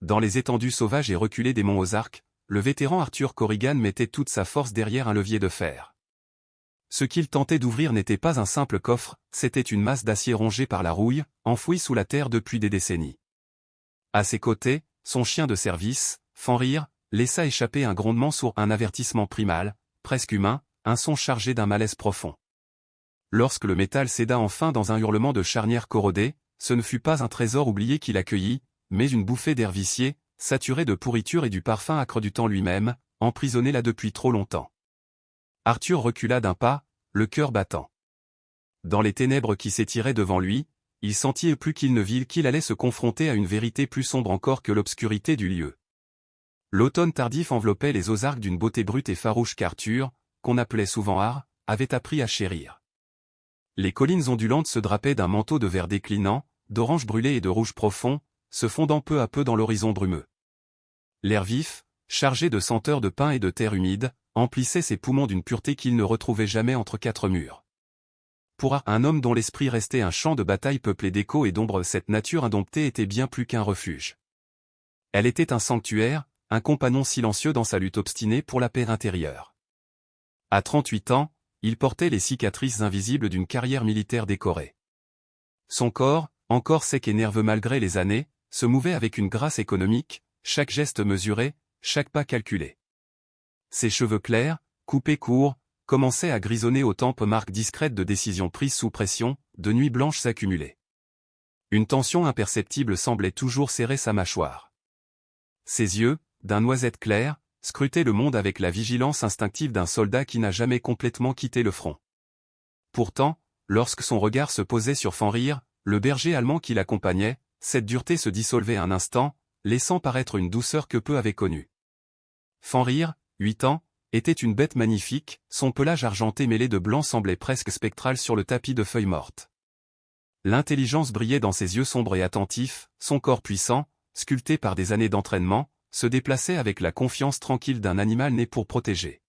Dans les étendues sauvages et reculées des monts Ozarks, le vétéran Arthur Corrigan mettait toute sa force derrière un levier de fer. Ce qu'il tentait d'ouvrir n'était pas un simple coffre, c'était une masse d'acier rongée par la rouille, enfouie sous la terre depuis des décennies. À ses côtés, son chien de service, Fenrir, laissa échapper un grondement sourd, un avertissement primal, presque humain, un son chargé d'un malaise profond. Lorsque le métal céda enfin dans un hurlement de charnière corrodée, ce ne fut pas un trésor oublié qu'il accueillit, mais une bouffée d'air vicié, saturé de pourriture et du parfum âcre du temps lui-même, emprisonné là depuis trop longtemps. Arthur recula d'un pas, le cœur battant. Dans les ténèbres qui s'étiraient devant lui, il sentit plus qu'il ne vit qu'il allait se confronter à une vérité plus sombre encore que l'obscurité du lieu. L'automne tardif enveloppait les Ozarks d'une beauté brute et farouche qu'Arthur, qu'on appelait souvent Ar, avait appris à chérir. Les collines ondulantes se drapaient d'un manteau de vert déclinant, d'orange brûlé et de rouge profond, se fondant peu à peu dans l'horizon brumeux. L'air vif, chargé de senteurs de pin et de terre humide, emplissait ses poumons d'une pureté qu'il ne retrouvait jamais entre quatre murs. Pour un homme dont l'esprit restait un champ de bataille peuplé d'échos et d'ombres, cette nature indomptée était bien plus qu'un refuge. Elle était un sanctuaire, un compagnon silencieux dans sa lutte obstinée pour la paix intérieure. À 38 ans, il portait les cicatrices invisibles d'une carrière militaire décorée. Son corps, encore sec et nerveux malgré les années, se mouvait avec une grâce économique, chaque geste mesuré, chaque pas calculé. Ses cheveux clairs, coupés courts, commençaient à grisonner aux tempes, marque discrète de décisions prises sous pression, de nuits blanches s'accumulaient. Une tension imperceptible semblait toujours serrer sa mâchoire. Ses yeux, d'un noisette clair, scrutaient le monde avec la vigilance instinctive d'un soldat qui n'a jamais complètement quitté le front. Pourtant, lorsque son regard se posait sur Fenrir, le berger allemand qui l'accompagnait, cette dureté se dissolvait un instant, laissant paraître une douceur que peu avaient connue. Fenrir, 8 ans, était une bête magnifique, son pelage argenté mêlé de blanc semblait presque spectral sur le tapis de feuilles mortes. L'intelligence brillait dans ses yeux sombres et attentifs, son corps puissant, sculpté par des années d'entraînement, se déplaçait avec la confiance tranquille d'un animal né pour protéger.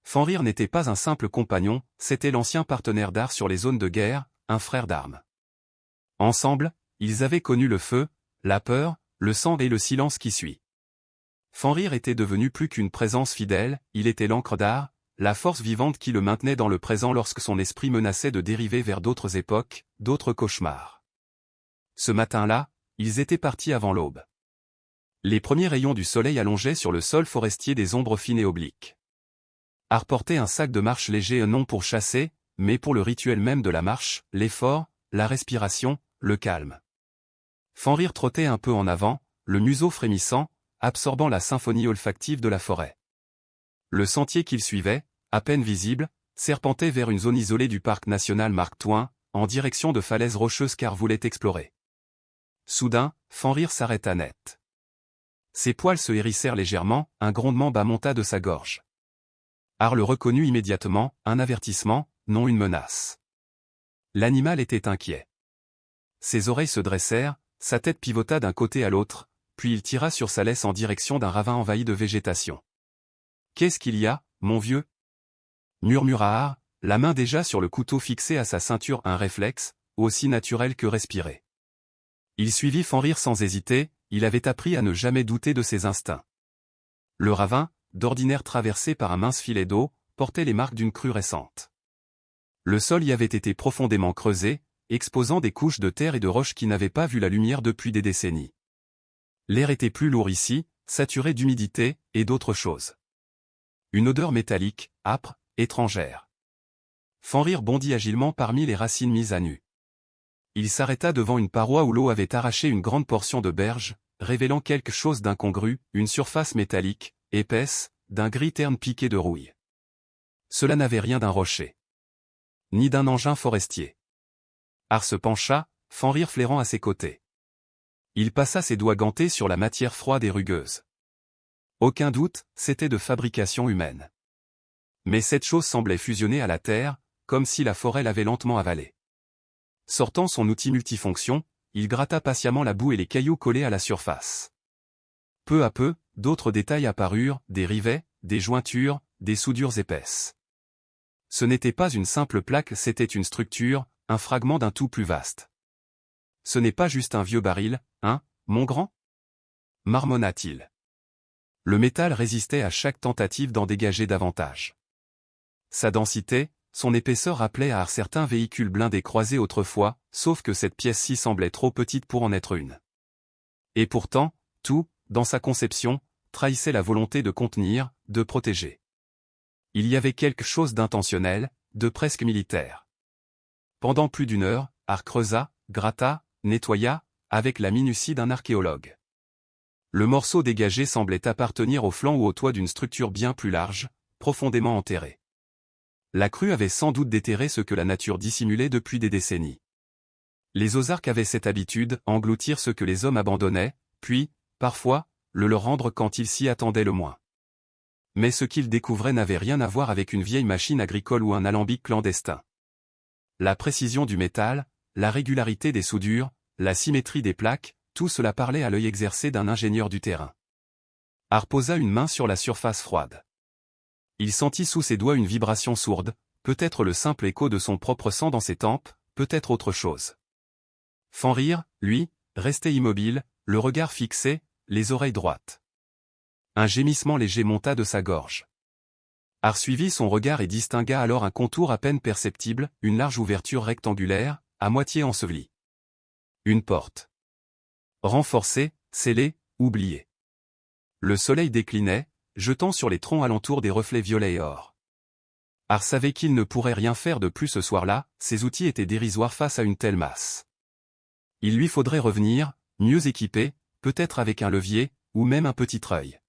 Fenrir n'était pas un simple compagnon, c'était l'ancien partenaire d'Ar sur les zones de guerre, un frère d'armes. Ensemble, ils avaient connu le feu, la peur, le sang et le silence qui suit. Fenrir était devenu plus qu'une présence fidèle, il était l'encre d'Ar, la force vivante qui le maintenait dans le présent lorsque son esprit menaçait de dériver vers d'autres époques, d'autres cauchemars. Ce matin-là, ils étaient partis avant l'aube. Les premiers rayons du soleil allongeaient sur le sol forestier des ombres fines et obliques. Ar portait un sac de marche léger, non pour chasser, mais pour le rituel même de la marche, l'effort, la respiration, le calme. Fenrir trottait un peu en avant, le museau frémissant, absorbant la symphonie olfactive de la forêt. Le sentier qu'il suivait, à peine visible, serpentait vers une zone isolée du parc national Mark Twain, en direction de falaises rocheuses qu'Ar voulait explorer. Soudain, Fenrir s'arrêta net. Ses poils se hérissèrent légèrement, un grondement bas monta de sa gorge. Ar le reconnut immédiatement, un avertissement, non une menace. L'animal était inquiet. Ses oreilles se dressèrent, sa tête pivota d'un côté à l'autre, puis il tira sur sa laisse en direction d'un ravin envahi de végétation. « Qu'est-ce qu'il y a, mon vieux » murmura Ar, la main déjà sur le couteau fixé à sa ceinture, un réflexe, aussi naturel que respirer. Il suivit Fenrir sans hésiter, il avait appris à ne jamais douter de ses instincts. Le ravin, d'ordinaire traversé par un mince filet d'eau, portait les marques d'une crue récente. Le sol y avait été profondément creusé, exposant des couches de terre et de roches qui n'avaient pas vu la lumière depuis des décennies. L'air était plus lourd ici, saturé d'humidité, et d'autres choses. Une odeur métallique, âpre, étrangère. Fenrir bondit agilement parmi les racines mises à nu. Il s'arrêta devant une paroi où l'eau avait arraché une grande portion de berge, révélant quelque chose d'incongru, une surface métallique, épaisse, d'un gris terne piqué de rouille. Cela n'avait rien d'un rocher. Ni d'un engin forestier. Ar se pencha, Fenrir flairant à ses côtés. Il passa ses doigts gantés sur la matière froide et rugueuse. Aucun doute, c'était de fabrication humaine. Mais cette chose semblait fusionner à la terre, comme si la forêt l'avait lentement avalée. Sortant son outil multifonction, il gratta patiemment la boue et les cailloux collés à la surface. Peu à peu, d'autres détails apparurent, des rivets, des jointures, des soudures épaisses. Ce n'était pas une simple plaque, c'était une structure, un fragment d'un tout plus vaste. Ce n'est pas juste un vieux baril, hein, mon grand ? marmonna-t-il. Le métal résistait à chaque tentative d'en dégager davantage. Sa densité, son épaisseur rappelaient à certains véhicules blindés croisés autrefois, sauf que cette pièce-ci semblait trop petite pour en être une. Et pourtant, tout, dans sa conception, trahissait la volonté de contenir, de protéger. Il y avait quelque chose d'intentionnel, de presque militaire. Pendant plus d'une heure, Art creusa, gratta, nettoya, avec la minutie d'un archéologue. Le morceau dégagé semblait appartenir au flanc ou au toit d'une structure bien plus large, profondément enterrée. La crue avait sans doute déterré ce que la nature dissimulait depuis des décennies. Les Ozarks avaient cette habitude, engloutir ce que les hommes abandonnaient, puis, parfois, le leur rendre quand ils s'y attendaient le moins. Mais ce qu'ils découvraient n'avait rien à voir avec une vieille machine agricole ou un alambic clandestin. La précision du métal, la régularité des soudures, la symétrie des plaques, tout cela parlait à l'œil exercé d'un ingénieur du terrain. Art posa une main sur la surface froide. Il sentit sous ses doigts une vibration sourde, peut-être le simple écho de son propre sang dans ses tempes, peut-être autre chose. Fenrir, lui, restait immobile, le regard fixé, les oreilles droites. Un gémissement léger monta de sa gorge. Art suivit son regard et distingua alors un contour à peine perceptible, une large ouverture rectangulaire, à moitié ensevelie. Une porte. Renforcée, scellée, oubliée. Le soleil déclinait, jetant sur les troncs alentours des reflets violets et or. Art savait qu'il ne pourrait rien faire de plus ce soir-là, ses outils étaient dérisoires face à une telle masse. Il lui faudrait revenir, mieux équipé, peut-être avec un levier, ou même un petit treuil.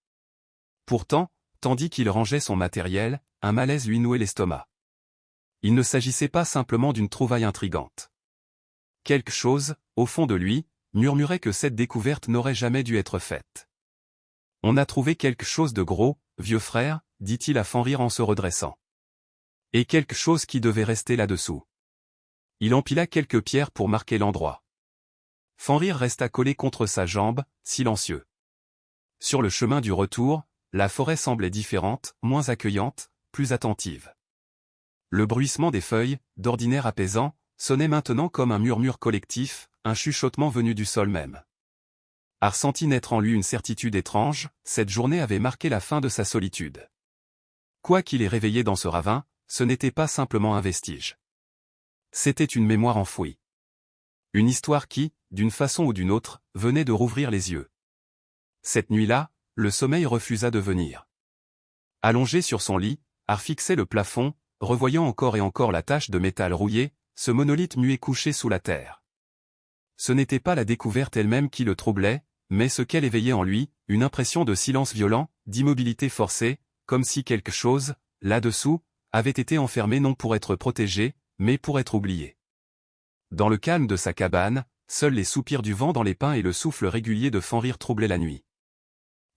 Pourtant, tandis qu'il rangeait son matériel, un malaise lui nouait l'estomac. Il ne s'agissait pas simplement d'une trouvaille intrigante. Quelque chose, au fond de lui, murmurait que cette découverte n'aurait jamais dû être faite. On a trouvé quelque chose de gros, vieux frère, dit-il à Fenrir en se redressant. Et quelque chose qui devait rester là-dessous. Il empila quelques pierres pour marquer l'endroit. Fenrir resta collé contre sa jambe, silencieux. Sur le chemin du retour, la forêt semblait différente, moins accueillante, plus attentive. Le bruissement des feuilles, d'ordinaire apaisant, sonnait maintenant comme un murmure collectif, un chuchotement venu du sol même. Art sentit naître en lui une certitude étrange, cette journée avait marqué la fin de sa solitude. Quoi qu'il ait réveillé dans ce ravin, ce n'était pas simplement un vestige. C'était une mémoire enfouie. Une histoire qui, d'une façon ou d'une autre, venait de rouvrir les yeux. Cette nuit-là, le sommeil refusa de venir. Allongé sur son lit, Art fixait le plafond, revoyant encore et encore la tache de métal rouillé, ce monolithe muet couché sous la terre. Ce n'était pas la découverte elle-même qui le troublait, mais ce qu'elle éveillait en lui, une impression de silence violent, d'immobilité forcée, comme si quelque chose, là-dessous, avait été enfermé non pour être protégé, mais pour être oublié. Dans le calme de sa cabane, seuls les soupirs du vent dans les pins et le souffle régulier de Fenrir troublaient la nuit.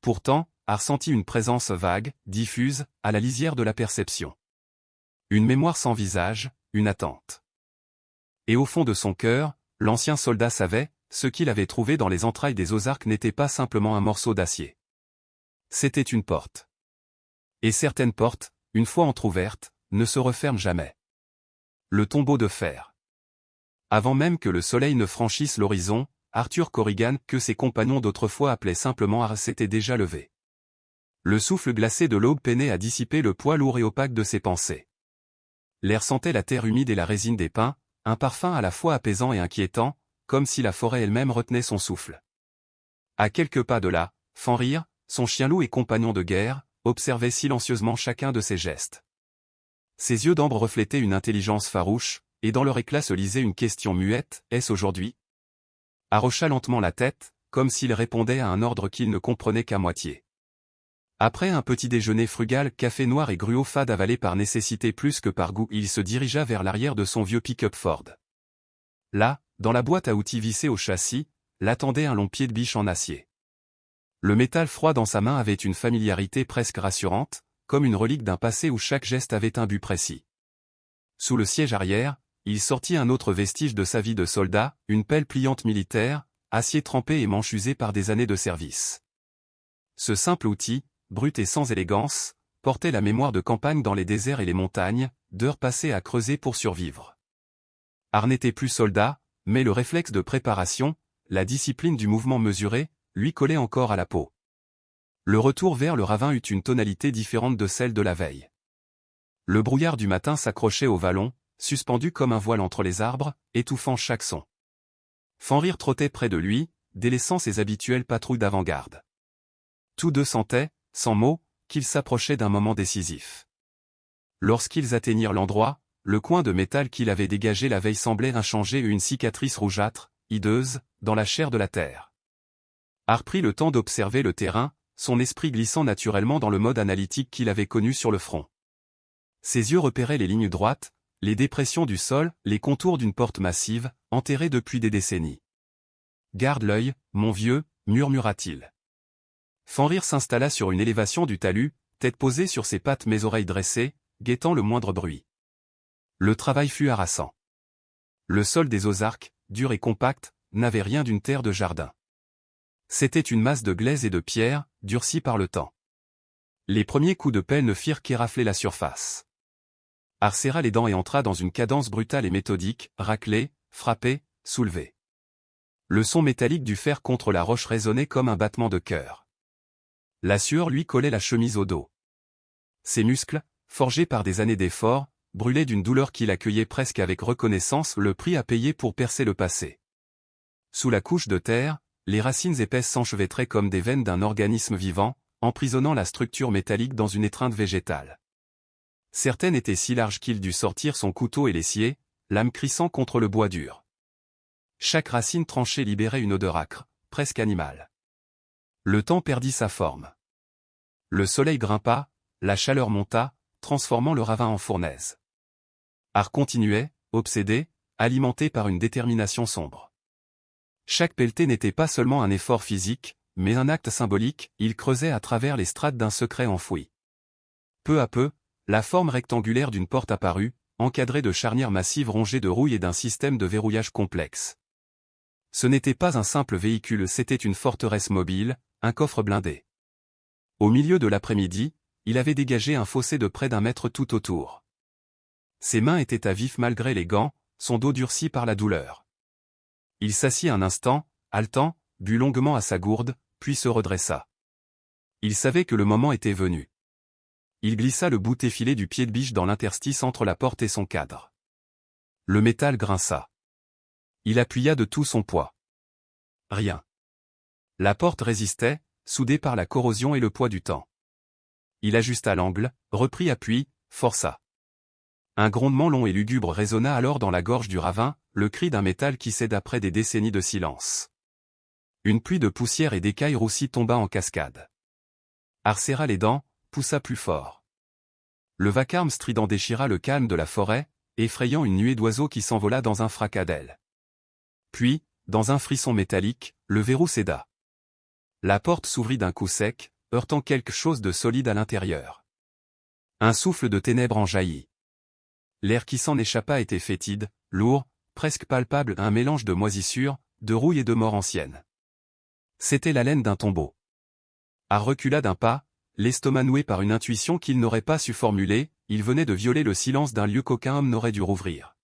Pourtant, Art sentit une présence vague, diffuse, à la lisière de la perception. Une mémoire sans visage, une attente. Et au fond de son cœur, l'ancien soldat savait, ce qu'il avait trouvé dans les entrailles des Ozarks n'était pas simplement un morceau d'acier. C'était une porte. Et certaines portes, une fois entr'ouvertes, ne se referment jamais. Le tombeau de fer. Avant même que le soleil ne franchisse l'horizon, Arthur Corrigan, que ses compagnons d'autrefois appelaient simplement Art, s'était déjà levé. Le souffle glacé de l'aube peinait à dissiper le poids lourd et opaque de ses pensées. L'air sentait la terre humide et la résine des pins, un parfum à la fois apaisant et inquiétant, comme si la forêt elle-même retenait son souffle. À quelques pas de là, Fenrir, son chien loup et compagnon de guerre, observait silencieusement chacun de ses gestes. Ses yeux d'ambre reflétaient une intelligence farouche, et dans leur éclat se lisait une question muette, est-ce aujourd'hui? Art hocha lentement la tête, comme s'il répondait à un ordre qu'il ne comprenait qu'à moitié. Après un petit déjeuner frugal, café noir et gruau fade avalé par nécessité plus que par goût, il se dirigea vers l'arrière de son vieux pick-up Ford. Là, dans la boîte à outils vissée au châssis, l'attendait un long pied de biche en acier. Le métal froid dans sa main avait une familiarité presque rassurante, comme une relique d'un passé où chaque geste avait un but précis. Sous le siège arrière, il sortit un autre vestige de sa vie de soldat, une pelle pliante militaire, acier trempé et manche usée par des années de service. Ce simple outil, brut et sans élégance, portait la mémoire de campagne dans les déserts et les montagnes, d'heures passées à creuser pour survivre. Art n'était plus soldat, mais le réflexe de préparation, la discipline du mouvement mesuré, lui collait encore à la peau. Le retour vers le ravin eut une tonalité différente de celle de la veille. Le brouillard du matin s'accrochait au vallon, suspendu comme un voile entre les arbres, étouffant chaque son. Fenrir trottait près de lui, délaissant ses habituelles patrouilles d'avant-garde. Tous deux sentaient, sans mots, qu'ils s'approchaient d'un moment décisif. Lorsqu'ils atteignirent l'endroit, le coin de métal qu'il avait dégagé la veille semblait inchangé et une cicatrice rougeâtre, hideuse, dans la chair de la terre. Har prit le temps d'observer le terrain, son esprit glissant naturellement dans le mode analytique qu'il avait connu sur le front. Ses yeux repéraient les lignes droites, les dépressions du sol, les contours d'une porte massive, enterrée depuis des décennies. « Garde l'œil, mon vieux », murmura-t-il. Fenrir s'installa sur une élévation du talus, tête posée sur ses pattes mais oreilles dressées, guettant le moindre bruit. Le travail fut harassant. Le sol des Ozarks, dur et compact, n'avait rien d'une terre de jardin. C'était une masse de glaise et de pierre, durcie par le temps. Les premiers coups de pelle ne firent qu'érafler la surface. Har serra les dents et entra dans une cadence brutale et méthodique, racler, frapper, soulever. Le son métallique du fer contre la roche résonnait comme un battement de cœur. La sueur lui collait la chemise au dos. Ses muscles, forgés par des années d'efforts, brûlaient d'une douleur qu'il accueillait presque avec reconnaissance le prix à payer pour percer le passé. Sous la couche de terre, les racines épaisses s'enchevêtraient comme des veines d'un organisme vivant, emprisonnant la structure métallique dans une étreinte végétale. Certaines étaient si larges qu'il dut sortir son couteau et les scier, l'âme crissant contre le bois dur. Chaque racine tranchée libérait une odeur âcre, presque animale. Le temps perdit sa forme. Le soleil grimpa, la chaleur monta, transformant le ravin en fournaise. Har continuait, obsédé, alimenté par une détermination sombre. Chaque pelletée n'était pas seulement un effort physique, mais un acte symbolique, il creusait à travers les strates d'un secret enfoui. Peu à peu, la forme rectangulaire d'une porte apparut, encadrée de charnières massives rongées de rouille et d'un système de verrouillage complexe. Ce n'était pas un simple véhicule, c'était une forteresse mobile, un coffre blindé. Au milieu de l'après-midi, il avait dégagé un fossé de près d'1 mètre tout autour. Ses mains étaient à vif malgré les gants, son dos durci par la douleur. Il s'assit un instant, haletant, but longuement à sa gourde, puis se redressa. Il savait que le moment était venu. Il glissa le bout effilé du pied de biche dans l'interstice entre la porte et son cadre. Le métal grinça. Il appuya de tout son poids. Rien. La porte résistait, soudée par la corrosion et le poids du temps. Il ajusta l'angle, reprit appui, força. Un grondement long et lugubre résonna alors dans la gorge du ravin, le cri d'un métal qui cède après des décennies de silence. Une pluie de poussière et d'écailles roussies tomba en cascade. Har serra les dents, poussa plus fort. Le vacarme strident déchira le calme de la forêt, effrayant une nuée d'oiseaux qui s'envola dans un fracas d'ailes. Puis, dans un frisson métallique, le verrou céda. La porte s'ouvrit d'un coup sec, heurtant quelque chose de solide à l'intérieur. Un souffle de ténèbres en jaillit. L'air qui s'en échappa était fétide, lourd, presque palpable, un mélange de moisissure, de rouille et de mort ancienne. C'était l'haleine d'un tombeau. Har recula d'un pas, l'estomac noué par une intuition qu'il n'aurait pas su formuler, il venait de violer le silence d'un lieu qu'aucun homme n'aurait dû rouvrir.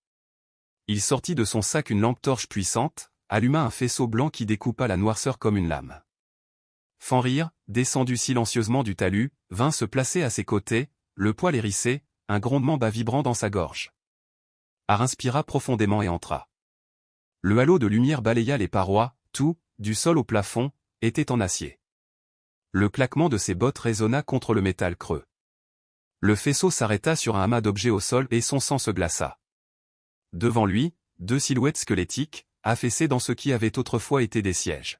Il sortit de son sac une lampe torche puissante, alluma un faisceau blanc qui découpa la noirceur comme une lame. Fenrir, descendu silencieusement du talus, vint se placer à ses côtés, le poil hérissé, un grondement bas vibrant dans sa gorge. Har inspira profondément et entra. Le halo de lumière balaya les parois, tout, du sol au plafond, était en acier. Le claquement de ses bottes résonna contre le métal creux. Le faisceau s'arrêta sur un amas d'objets au sol et son sang se glaça. Devant lui, 2 silhouettes squelettiques, affaissées dans ce qui avait autrefois été des sièges.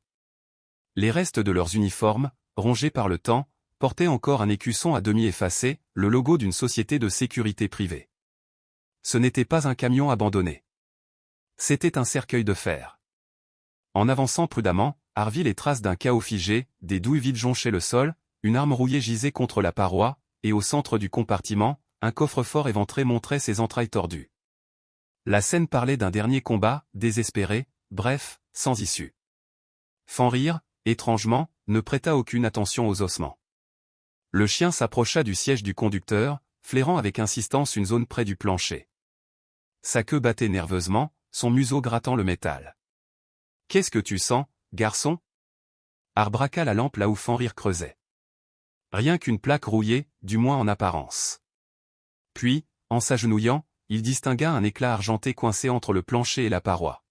Les restes de leurs uniformes, rongés par le temps, portaient encore un écusson à demi effacé, le logo d'une société de sécurité privée. Ce n'était pas un camion abandonné. C'était un cercueil de fer. En avançant prudemment, Har vit les traces d'un chaos figé, des douilles vides jonchaient le sol, une arme rouillée gisait contre la paroi, et au centre du compartiment, un coffre-fort éventré montrait ses entrailles tordues. La scène parlait d'un dernier combat, désespéré, bref, sans issue. Fenrir, étrangement, ne prêta aucune attention aux ossements. Le chien s'approcha du siège du conducteur, flairant avec insistance une zone près du plancher. Sa queue battait nerveusement, son museau grattant le métal. « Qu'est-ce que tu sens, garçon » Art braqua la lampe là où Fenrir creusait. Rien qu'une plaque rouillée, du moins en apparence. Puis, en s'agenouillant, il distingua un éclat argenté coincé entre le plancher et la paroi.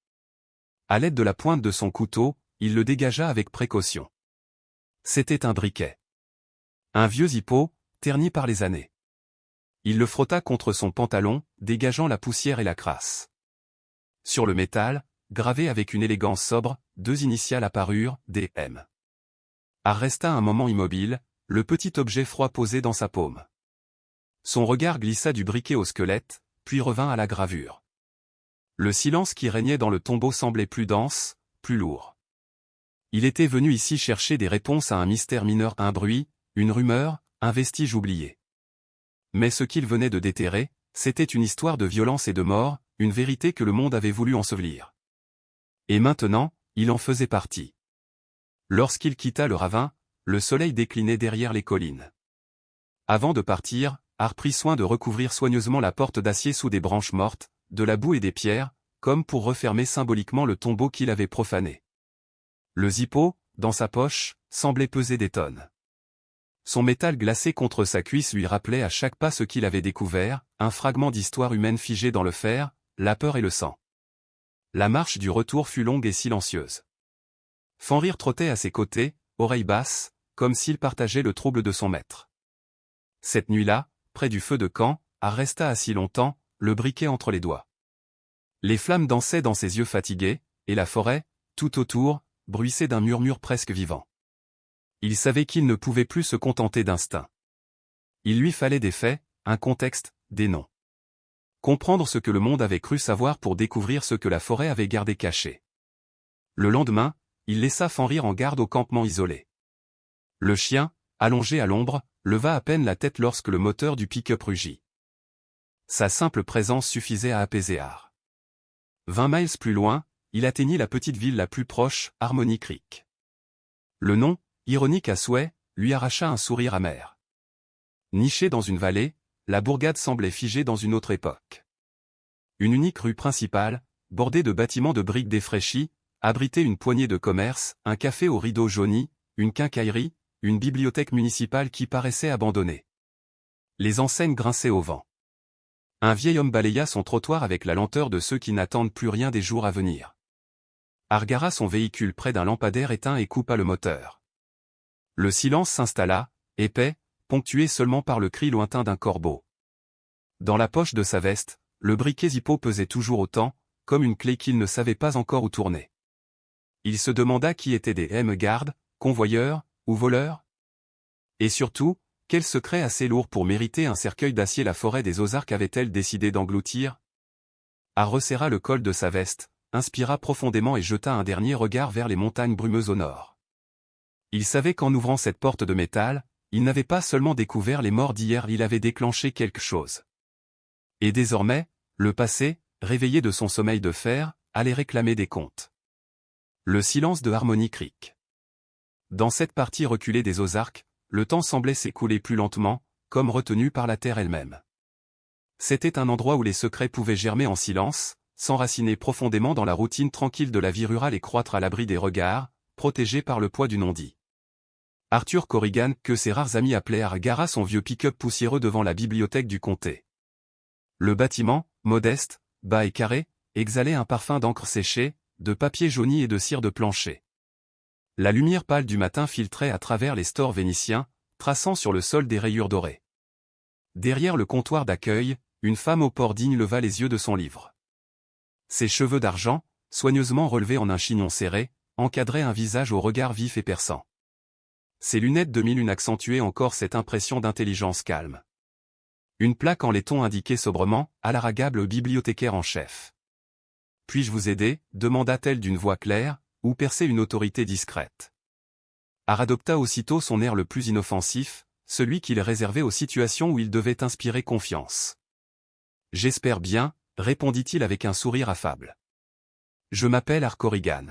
À l'aide de la pointe de son couteau, il le dégagea avec précaution. C'était un briquet. Un vieux hippo, terni par les années. Il le frotta contre son pantalon, dégageant la poussière et la crasse. Sur le métal, gravé avec une élégance sobre, 2 initiales apparurent, DM. Art resta un moment immobile, le petit objet froid posé dans sa paume. Son regard glissa du briquet au squelette, puis revint à la gravure. Le silence qui régnait dans le tombeau semblait plus dense, plus lourd. Il était venu ici chercher des réponses à un mystère mineur, un bruit, une rumeur, un vestige oublié. Mais ce qu'il venait de déterrer, c'était une histoire de violence et de mort, une vérité que le monde avait voulu ensevelir. Et maintenant, il en faisait partie. Lorsqu'il quitta le ravin, le soleil déclinait derrière les collines. Avant de partir, Art prit soin de recouvrir soigneusement la porte d'acier sous des branches mortes, de la boue et des pierres, comme pour refermer symboliquement le tombeau qu'il avait profané. Le zippo, dans sa poche, semblait peser des tonnes. Son métal glacé contre sa cuisse lui rappelait à chaque pas ce qu'il avait découvert, un fragment d'histoire humaine figé dans le fer, la peur et le sang. La marche du retour fut longue et silencieuse. Fenrir trottait à ses côtés, oreilles basses, comme s'il partageait le trouble de son maître. Cette nuit-là, près du feu de camp, Art resta assis longtemps, le briquet entre les doigts. Les flammes dansaient dans ses yeux fatigués, et la forêt, tout autour, bruissait d'un murmure presque vivant. Il savait qu'il ne pouvait plus se contenter d'instinct. Il lui fallait des faits, un contexte, des noms. Comprendre ce que le monde avait cru savoir pour découvrir ce que la forêt avait gardé caché. Le lendemain, il laissa Fenrir en garde au campement isolé. Le chien, allongé à l'ombre, leva à peine la tête lorsque le moteur du pick-up rugit. Sa simple présence suffisait à apaiser Art. 20 miles plus loin, il atteignit la petite ville la plus proche, Harmony Creek. Le nom, ironique à souhait, lui arracha un sourire amer. Nichée dans une vallée, la bourgade semblait figée dans une autre époque. Une unique rue principale, bordée de bâtiments de briques défraîchies, abritait une poignée de commerces, un café aux rideaux jaunis, une quincaillerie, une bibliothèque municipale qui paraissait abandonnée. Les enseignes grinçaient au vent. Un vieil homme balaya son trottoir avec la lenteur de ceux qui n'attendent plus rien des jours à venir. Art gara son véhicule près d'un lampadaire éteint et coupa le moteur. Le silence s'installa, épais, ponctué seulement par le cri lointain d'un corbeau. Dans la poche de sa veste, le briquet Zippo pesait toujours autant, comme une clé qu'il ne savait pas encore où tourner. Il se demanda qui étaient des M-gardes, convoyeurs, ou voleurs. Et surtout, quel secret assez lourd pour mériter un cercueil d'acier la forêt des Ozarks avait-elle décidé d'engloutir? Art resserra le col de sa veste, inspira profondément et jeta un dernier regard vers les montagnes brumeuses au nord. Il savait qu'en ouvrant cette porte de métal, il n'avait pas seulement découvert les morts d'hier, il avait déclenché quelque chose. Et désormais, le passé, réveillé de son sommeil de fer, allait réclamer des comptes. Le silence de Harmony Creek. Dans cette partie reculée des Ozarks, le temps semblait s'écouler plus lentement, comme retenu par la terre elle-même. C'était un endroit où les secrets pouvaient germer en silence, s'enraciner profondément dans la routine tranquille de la vie rurale et croître à l'abri des regards, protégés par le poids du non-dit. Arthur Corrigan, que ses rares amis appelaient Art, gara son vieux pick-up poussiéreux devant la bibliothèque du comté. Le bâtiment, modeste, bas et carré, exhalait un parfum d'encre séchée, de papier jauni et de cire de plancher. La lumière pâle du matin filtrait à travers les stores vénitiens, traçant sur le sol des rayures dorées. Derrière le comptoir d'accueil, une femme au port digne leva les yeux de son livre. Ses cheveux d'argent, soigneusement relevés en un chignon serré, encadraient un visage au regard vif et perçant. Ses lunettes de mille une accentuaient encore cette impression d'intelligence calme. Une plaque en laiton indiquait sobrement, à l'arragable bibliothécaire en chef. « Puis-je vous aider » demanda-t-elle d'une voix claire, ou percer une autorité discrète. Art adopta aussitôt son air le plus inoffensif, celui qu'il réservait aux situations où il devait inspirer confiance. « J'espère bien » répondit-il avec un sourire affable. « Je m'appelle Art Corrigan.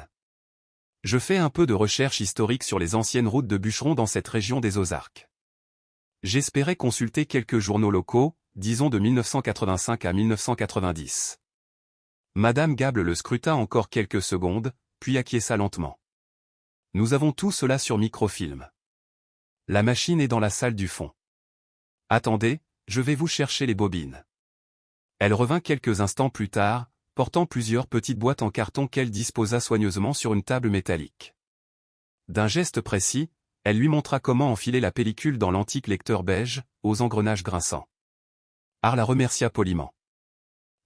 Je fais un peu de recherche historique sur les anciennes routes de bûcherons dans cette région des Ozarks. J'espérais consulter quelques journaux locaux, disons de 1985 à 1990. » Madame Gable le scruta encore quelques secondes, puis acquiesça lentement. Nous avons tout cela sur microfilm. La machine est dans la salle du fond. Attendez, je vais vous chercher les bobines. Elle revint quelques instants plus tard, portant plusieurs petites boîtes en carton qu'elle disposa soigneusement sur une table métallique. D'un geste précis, elle lui montra comment enfiler la pellicule dans l'antique lecteur beige, aux engrenages grinçants. Art la remercia poliment.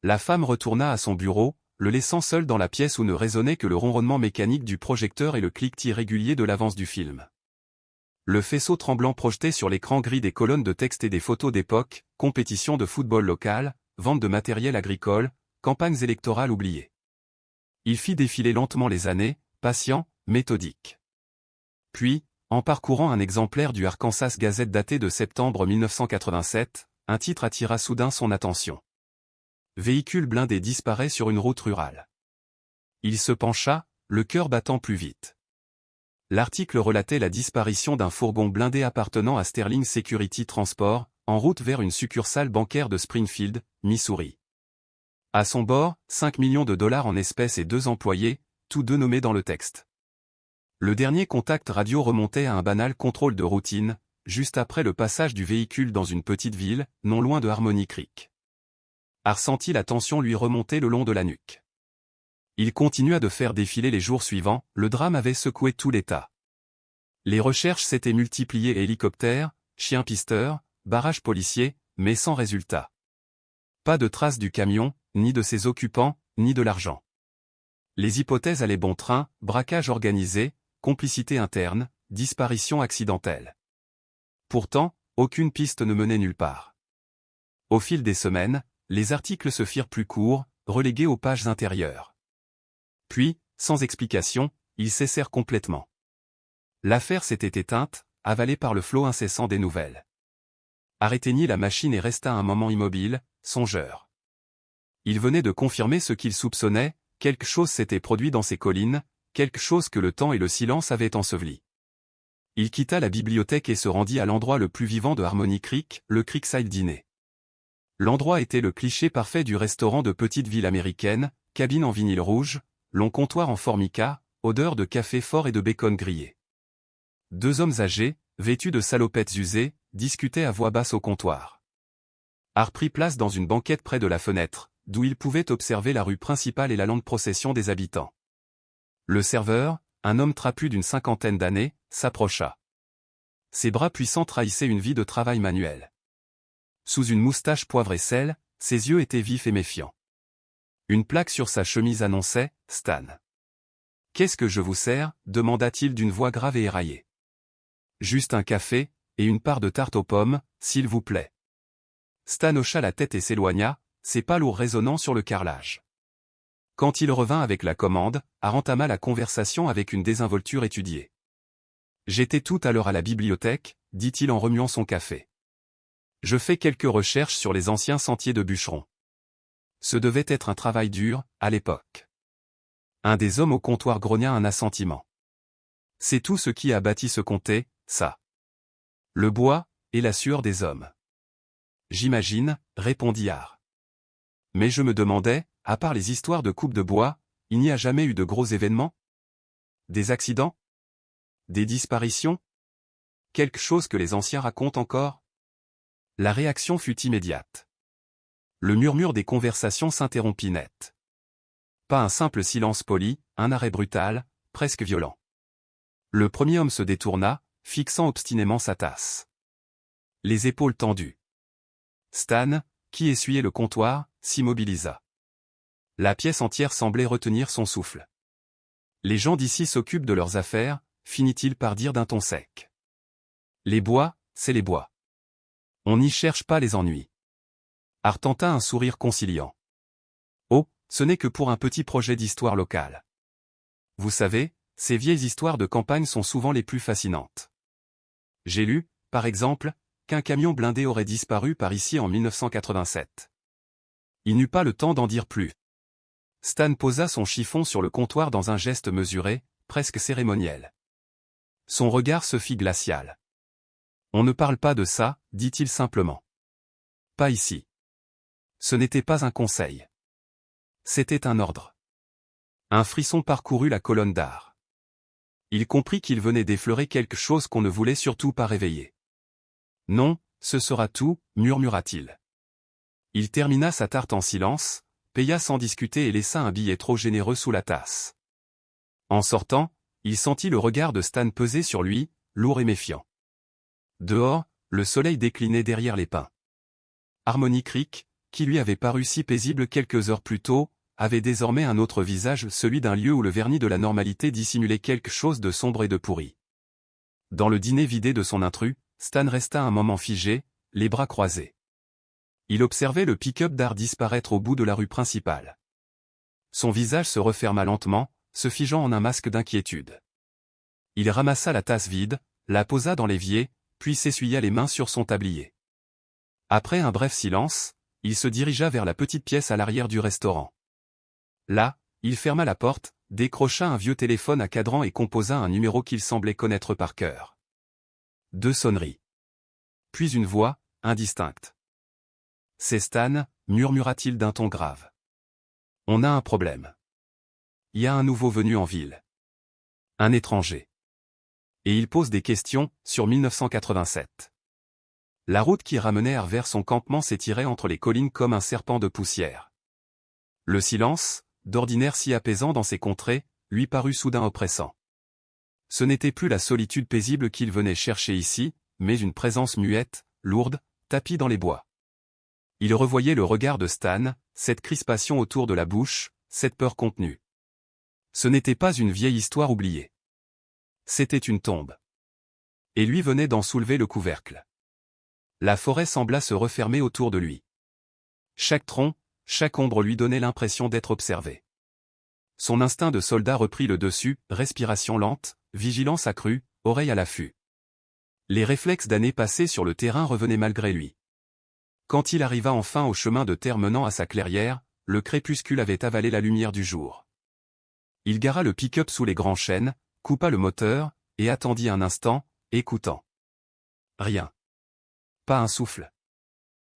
La femme retourna à son bureau, le laissant seul dans la pièce où ne résonnait que le ronronnement mécanique du projecteur et le cliquetis régulier de l'avance du film. Le faisceau tremblant projeté sur l'écran gris des colonnes de texte et des photos d'époque, compétition de football local, vente de matériel agricole, campagnes électorales oubliées. Il fit défiler lentement les années, patient, méthodique. Puis, en parcourant un exemplaire du Arkansas Gazette daté de septembre 1987, un titre attira soudain son attention. Véhicule blindé disparaît sur une route rurale. Il se pencha, le cœur battant plus vite. L'article relatait la disparition d'un fourgon blindé appartenant à Sterling Security Transport, en route vers une succursale bancaire de Springfield, Missouri. À son bord, 5 millions de dollars en espèces et 2 employés, tous deux nommés dans le texte. Le dernier contact radio remontait à un banal contrôle de routine, juste après le passage du véhicule dans une petite ville, non loin de Harmony Creek. Art sentit la tension lui remonter le long de la nuque. Il continua de faire défiler les jours suivants, le drame avait secoué tout l'État. Les recherches s'étaient multipliées, hélicoptères, chiens pisteurs, barrages policiers, mais sans résultat. Pas de traces du camion, ni de ses occupants, ni de l'argent. Les hypothèses allaient bon train, braquage organisé, complicité interne, disparition accidentelle. Pourtant, aucune piste ne menait nulle part. Au fil des semaines, les articles se firent plus courts, relégués aux pages intérieures. Puis, sans explication, ils cessèrent complètement. L'affaire s'était éteinte, avalée par le flot incessant des nouvelles. Art éteignit la machine et resta un moment immobile, songeur. Il venait de confirmer ce qu'il soupçonnait, quelque chose s'était produit dans ces collines, quelque chose que le temps et le silence avaient enseveli. Il quitta la bibliothèque et se rendit à l'endroit le plus vivant de Harmony Creek, le Creekside Diner. L'endroit était le cliché parfait du restaurant de petite ville américaine, cabine en vinyle rouge, long comptoir en formica, odeur de café fort et de bacon grillé. Deux hommes âgés, vêtus de salopettes usées, discutaient à voix basse au comptoir. Art prit place dans une banquette près de la fenêtre, d'où il pouvait observer la rue principale et la lente procession des habitants. Le serveur, un homme trapu d'une cinquantaine d'années, s'approcha. Ses bras puissants trahissaient une vie de travail manuel. Sous une moustache poivre et sel, ses yeux étaient vifs et méfiants. Une plaque sur sa chemise annonçait « Stan ». « Qu'est-ce que je vous sers » demanda-t-il d'une voix grave et éraillée. « Juste un café, et une part de tarte aux pommes, s'il vous plaît. » Stan hocha la tête et s'éloigna, ses pas lourds résonnant sur le carrelage. Quand il revint avec la commande, Art entama la conversation avec une désinvolture étudiée. « J'étais tout à l'heure à la bibliothèque, » dit-il en remuant son café. « Je fais quelques recherches sur les anciens sentiers de bûcherons. Ce devait être un travail dur, à l'époque. » Un des hommes au comptoir grogna un assentiment. « C'est tout ce qui a bâti ce comté, ça. Le bois, et la sueur des hommes. » « J'imagine, » répondit Art. « Mais je me demandais, à part les histoires de coupe de bois, il n'y a jamais eu de gros événements? Des accidents? Des disparitions? Quelque chose que les anciens racontent encore? » La réaction fut immédiate. Le murmure des conversations s'interrompit net. Pas un simple silence poli, un arrêt brutal, presque violent. Le premier homme se détourna, fixant obstinément sa tasse. Les épaules tendues. Stan, qui essuyait le comptoir, s'immobilisa. La pièce entière semblait retenir son souffle. Les gens d'ici s'occupent de leurs affaires, finit-il par dire d'un ton sec. Les bois, c'est les bois. On n'y cherche pas les ennuis. Art tenta un sourire conciliant. Oh, ce n'est que pour un petit projet d'histoire locale. Vous savez, ces vieilles histoires de campagne sont souvent les plus fascinantes. J'ai lu, par exemple, qu'un camion blindé aurait disparu par ici en 1987. Il n'eut pas le temps d'en dire plus. Stan posa son chiffon sur le comptoir dans un geste mesuré, presque cérémoniel. Son regard se fit glacial. On ne parle pas de ça, dit-il simplement. Pas ici. Ce n'était pas un conseil. C'était un ordre. Un frisson parcourut la colonne d'Art. Il comprit qu'il venait d'effleurer quelque chose qu'on ne voulait surtout pas réveiller. « Non, ce sera tout, murmura-t-il. Il termina sa tarte en silence, paya sans discuter et laissa un billet trop généreux sous la tasse. En sortant, il sentit le regard de Stan peser sur lui, lourd et méfiant. Dehors, le soleil déclinait derrière les pins. Harmony Creek, qui lui avait paru si paisible quelques heures plus tôt, avait désormais un autre visage, celui d'un lieu où le vernis de la normalité dissimulait quelque chose de sombre et de pourri. Dans le dîner vidé de son intrus, Stan resta un moment figé, les bras croisés. Il observait le pick-up d'Art disparaître au bout de la rue principale. Son visage se referma lentement, se figeant en un masque d'inquiétude. Il ramassa la tasse vide, la posa dans l'évier, puis s'essuya les mains sur son tablier. Après un bref silence, il se dirigea vers la petite pièce à l'arrière du restaurant. Là, il ferma la porte, décrocha un vieux téléphone à cadran et composa un numéro qu'il semblait connaître par cœur. 2 sonneries. Puis une voix, indistincte. « C'est Stan », murmura-t-il d'un ton grave. « On a un problème. Il y a un nouveau venu en ville. Un étranger. Et il pose des questions, sur 1987. » La route qui ramenait Art vers son campement s'étirait entre les collines comme un serpent de poussière. Le silence, d'ordinaire si apaisant dans ces contrées, lui parut soudain oppressant. Ce n'était plus la solitude paisible qu'il venait chercher ici, mais une présence muette, lourde, tapie dans les bois. Il revoyait le regard de Stan, cette crispation autour de la bouche, cette peur contenue. Ce n'était pas une vieille histoire oubliée. C'était une tombe. Et lui venait d'en soulever le couvercle. La forêt sembla se refermer autour de lui. Chaque tronc, chaque ombre lui donnait l'impression d'être observé. Son instinct de soldat reprit le dessus, respiration lente, vigilance accrue, oreille à l'affût. Les réflexes d'années passées sur le terrain revenaient malgré lui. Quand il arriva enfin au chemin de terre menant à sa clairière, le crépuscule avait avalé la lumière du jour. Il gara le pick-up sous les grands chênes, coupa le moteur, et attendit un instant, écoutant. Rien. Pas un souffle.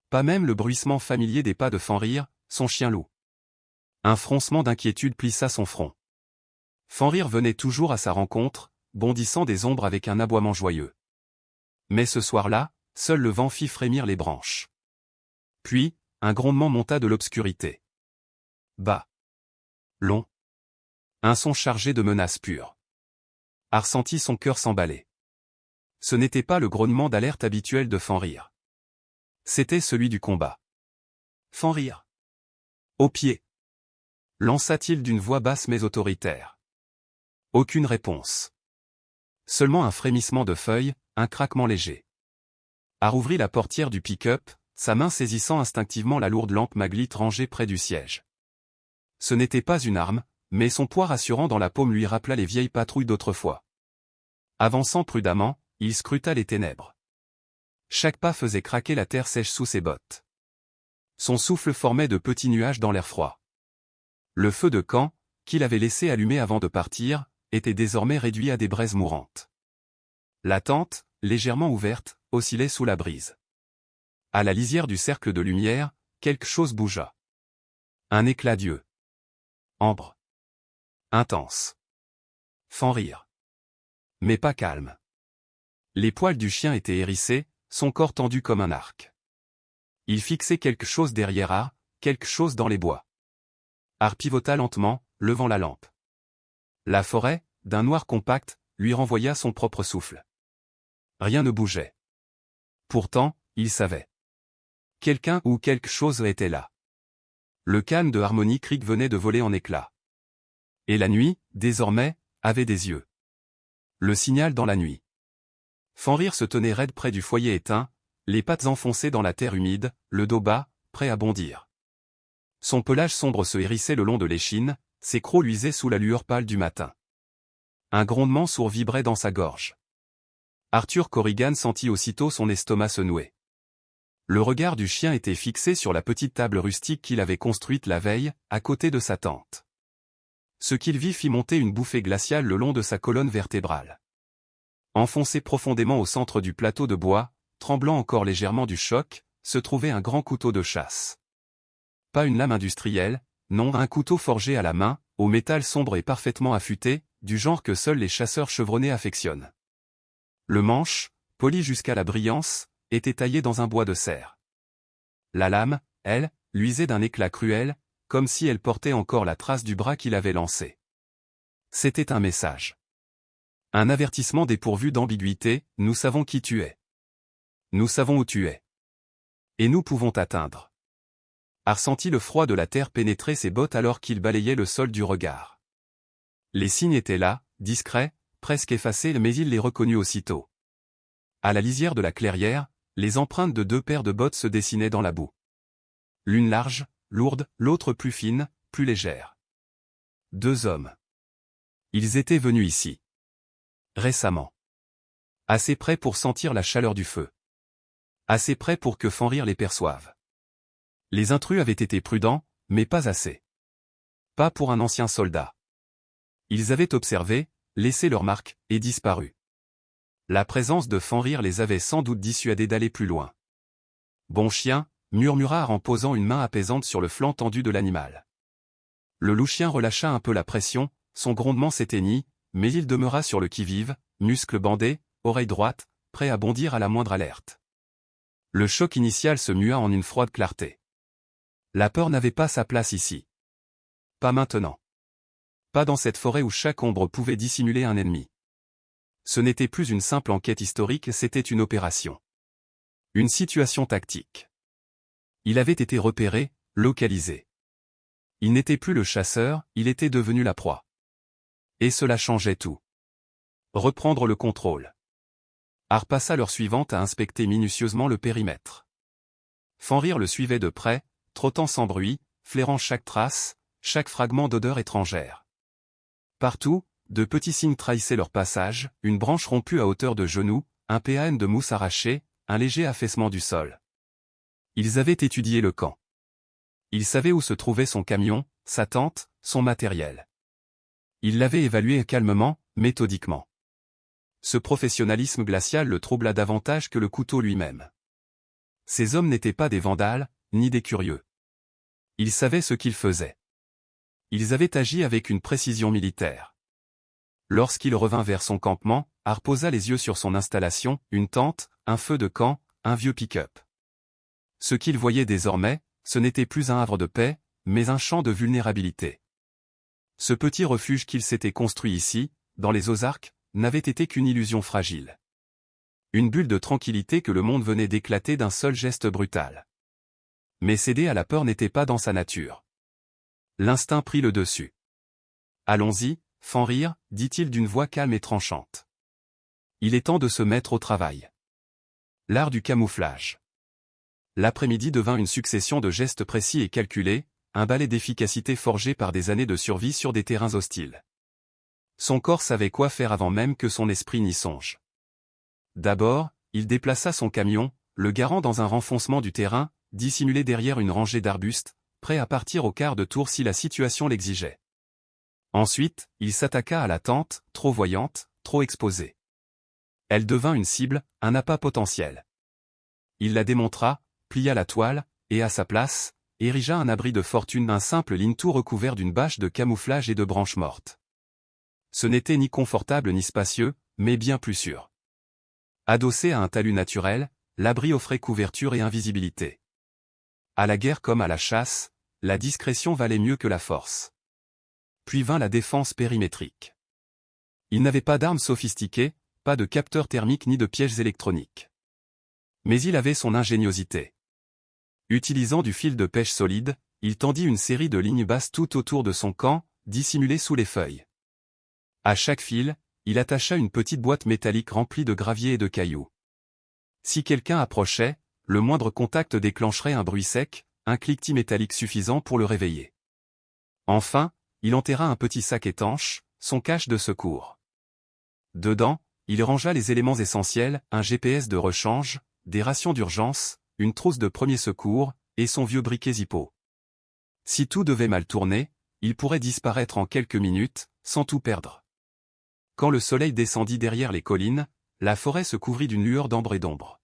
Pas même le bruissement familier des pas de Fenrir, son chien loup. Un froncement d'inquiétude plissa son front. Fenrir venait toujours à sa rencontre, bondissant des ombres avec un aboiement joyeux. Mais ce soir-là, seul le vent fit frémir les branches. Puis, un grondement monta de l'obscurité. Bas. Long. Un son chargé de menaces pures. Art sentit son cœur s'emballer. Ce n'était pas le grognement d'alerte habituel de Fenrir. C'était celui du combat. Fenrir. Au pied. Lança-t-il d'une voix basse mais autoritaire. Aucune réponse. Seulement un frémissement de feuilles, un craquement léger. Art ouvrit la portière du pick-up, sa main saisissant instinctivement la lourde lampe Maglit rangée près du siège. Ce n'était pas une arme, mais son poids rassurant dans la paume lui rappela les vieilles patrouilles d'autrefois. Avançant prudemment, il scruta les ténèbres. Chaque pas faisait craquer la terre sèche sous ses bottes. Son souffle formait de petits nuages dans l'air froid. Le feu de camp, qu'il avait laissé allumer avant de partir, était désormais réduit à des braises mourantes. La tente, légèrement ouverte, oscillait sous la brise. À la lisière du cercle de lumière, quelque chose bougea. Un éclat d'yeux. Ambre. Intense. Fenrir. Mais pas calme. Les poils du chien étaient hérissés, son corps tendu comme un arc. Il fixait quelque chose derrière Art, quelque chose dans les bois. Art pivota lentement, levant la lampe. La forêt, d'un noir compact, lui renvoya son propre souffle. Rien ne bougeait. Pourtant, il savait. Quelqu'un ou quelque chose était là. Le calme de Harmony Creek venait de voler en éclats. Et la nuit, désormais, avait des yeux. Le signal dans la nuit. Fenrir se tenait raide près du foyer éteint, les pattes enfoncées dans la terre humide, le dos bas, prêt à bondir. Son pelage sombre se hérissait le long de l'échine, ses crocs luisaient sous la lueur pâle du matin. Un grondement sourd vibrait dans sa gorge. Arthur Corrigan sentit aussitôt son estomac se nouer. Le regard du chien était fixé sur la petite table rustique qu'il avait construite la veille, à côté de sa tente. Ce qu'il vit fit monter une bouffée glaciale le long de sa colonne vertébrale. Enfoncé profondément au centre du plateau de bois, tremblant encore légèrement du choc, se trouvait un grand couteau de chasse. Pas une lame industrielle, non, un couteau forgé à la main, au métal sombre et parfaitement affûté, du genre que seuls les chasseurs chevronnés affectionnent. Le manche, poli jusqu'à la brillance, était taillé dans un bois de cerf. La lame, elle, luisait d'un éclat cruel, comme si elle portait encore la trace du bras qu'il avait lancé. C'était un message. Un avertissement dépourvu d'ambiguïté, nous savons qui tu es. Nous savons où tu es. Et nous pouvons t'atteindre. Har sentit le froid de la terre pénétrer ses bottes alors qu'il balayait le sol du regard. Les signes étaient là, discrets, presque effacés, mais il les reconnut aussitôt. À la lisière de la clairière, les empreintes de 2 paires de bottes se dessinaient dans la boue. L'une large, lourde, l'autre plus fine, plus légère. 2 hommes. Ils étaient venus ici. Récemment. Assez près pour sentir la chaleur du feu. Assez près pour que Fenrir les perçoive. Les intrus avaient été prudents, mais pas assez. Pas pour un ancien soldat. Ils avaient observé, laissé leur marque, et disparu. La présence de Fenrir les avait sans doute dissuadés d'aller plus loin. Bon chien, murmura Har en posant une main apaisante sur le flanc tendu de l'animal. Le loup-chien relâcha un peu la pression, son grondement s'éteignit, mais il demeura sur le qui-vive, muscles bandés, oreille droite, prêt à bondir à la moindre alerte. Le choc initial se mua en une froide clarté. La peur n'avait pas sa place ici. Pas maintenant. Pas dans cette forêt où chaque ombre pouvait dissimuler un ennemi. Ce n'était plus une simple enquête historique, c'était une opération. Une situation tactique. Il avait été repéré, localisé. Il n'était plus le chasseur, il était devenu la proie. Et cela changeait tout. Reprendre le contrôle. Har passa l'heure suivante à inspecter minutieusement le périmètre. Fenrir le suivait de près, trottant sans bruit, flairant chaque trace, chaque fragment d'odeur étrangère. Partout, de petits signes trahissaient leur passage, une branche rompue à hauteur de genoux, un pan de mousse arraché, un léger affaissement du sol. Ils avaient étudié le camp. Ils savaient où se trouvait son camion, sa tente, son matériel. Ils l'avaient évalué calmement, méthodiquement. Ce professionnalisme glacial le troubla davantage que le couteau lui-même. Ces hommes n'étaient pas des vandales, ni des curieux. Ils savaient ce qu'ils faisaient. Ils avaient agi avec une précision militaire. Lorsqu'il revint vers son campement, Har posa les yeux sur son installation, une tente, un feu de camp, un vieux pick-up. Ce qu'il voyait désormais, ce n'était plus un havre de paix, mais un champ de vulnérabilité. Ce petit refuge qu'il s'était construit ici, dans les Ozarks, n'avait été qu'une illusion fragile. Une bulle de tranquillité que le monde venait d'éclater d'un seul geste brutal. Mais céder à la peur n'était pas dans sa nature. L'instinct prit le dessus. « Allons-y, Fenrir, dit-il d'une voix calme et tranchante. Il est temps de se mettre au travail. » L'art du camouflage. L'après-midi devint une succession de gestes précis et calculés, un balai d'efficacité forgé par des années de survie sur des terrains hostiles. Son corps savait quoi faire avant même que son esprit n'y songe. D'abord, il déplaça son camion, le garant dans un renfoncement du terrain, dissimulé derrière une rangée d'arbustes, prêt à partir au quart de tour si la situation l'exigeait. Ensuite, il s'attaqua à la tente, trop voyante, trop exposée. Elle devint une cible, un appât potentiel. Il la démontra, plia la toile, et à sa place, érigea un abri de fortune, un simple lean-to recouvert d'une bâche de camouflage et de branches mortes. Ce n'était ni confortable ni spacieux, mais bien plus sûr. Adossé à un talus naturel, l'abri offrait couverture et invisibilité. À la guerre comme à la chasse, la discrétion valait mieux que la force. Puis vint la défense périmétrique. Il n'avait pas d'armes sophistiquées, pas de capteurs thermiques ni de pièges électroniques. Mais il avait son ingéniosité. Utilisant du fil de pêche solide, il tendit une série de lignes basses tout autour de son camp, dissimulées sous les feuilles. À chaque fil, il attacha une petite boîte métallique remplie de gravier et de cailloux. Si quelqu'un approchait, le moindre contact déclencherait un bruit sec, un cliquetis métallique suffisant pour le réveiller. Enfin, il enterra un petit sac étanche, son cache de secours. Dedans, il rangea les éléments essentiels, un GPS de rechange, des rations d'urgence, une trousse de premier secours, et son vieux briquet Zippo. Si tout devait mal tourner, il pourrait disparaître en quelques minutes, sans tout perdre. Quand le soleil descendit derrière les collines, la forêt se couvrit d'une lueur d'ambre et d'ombre.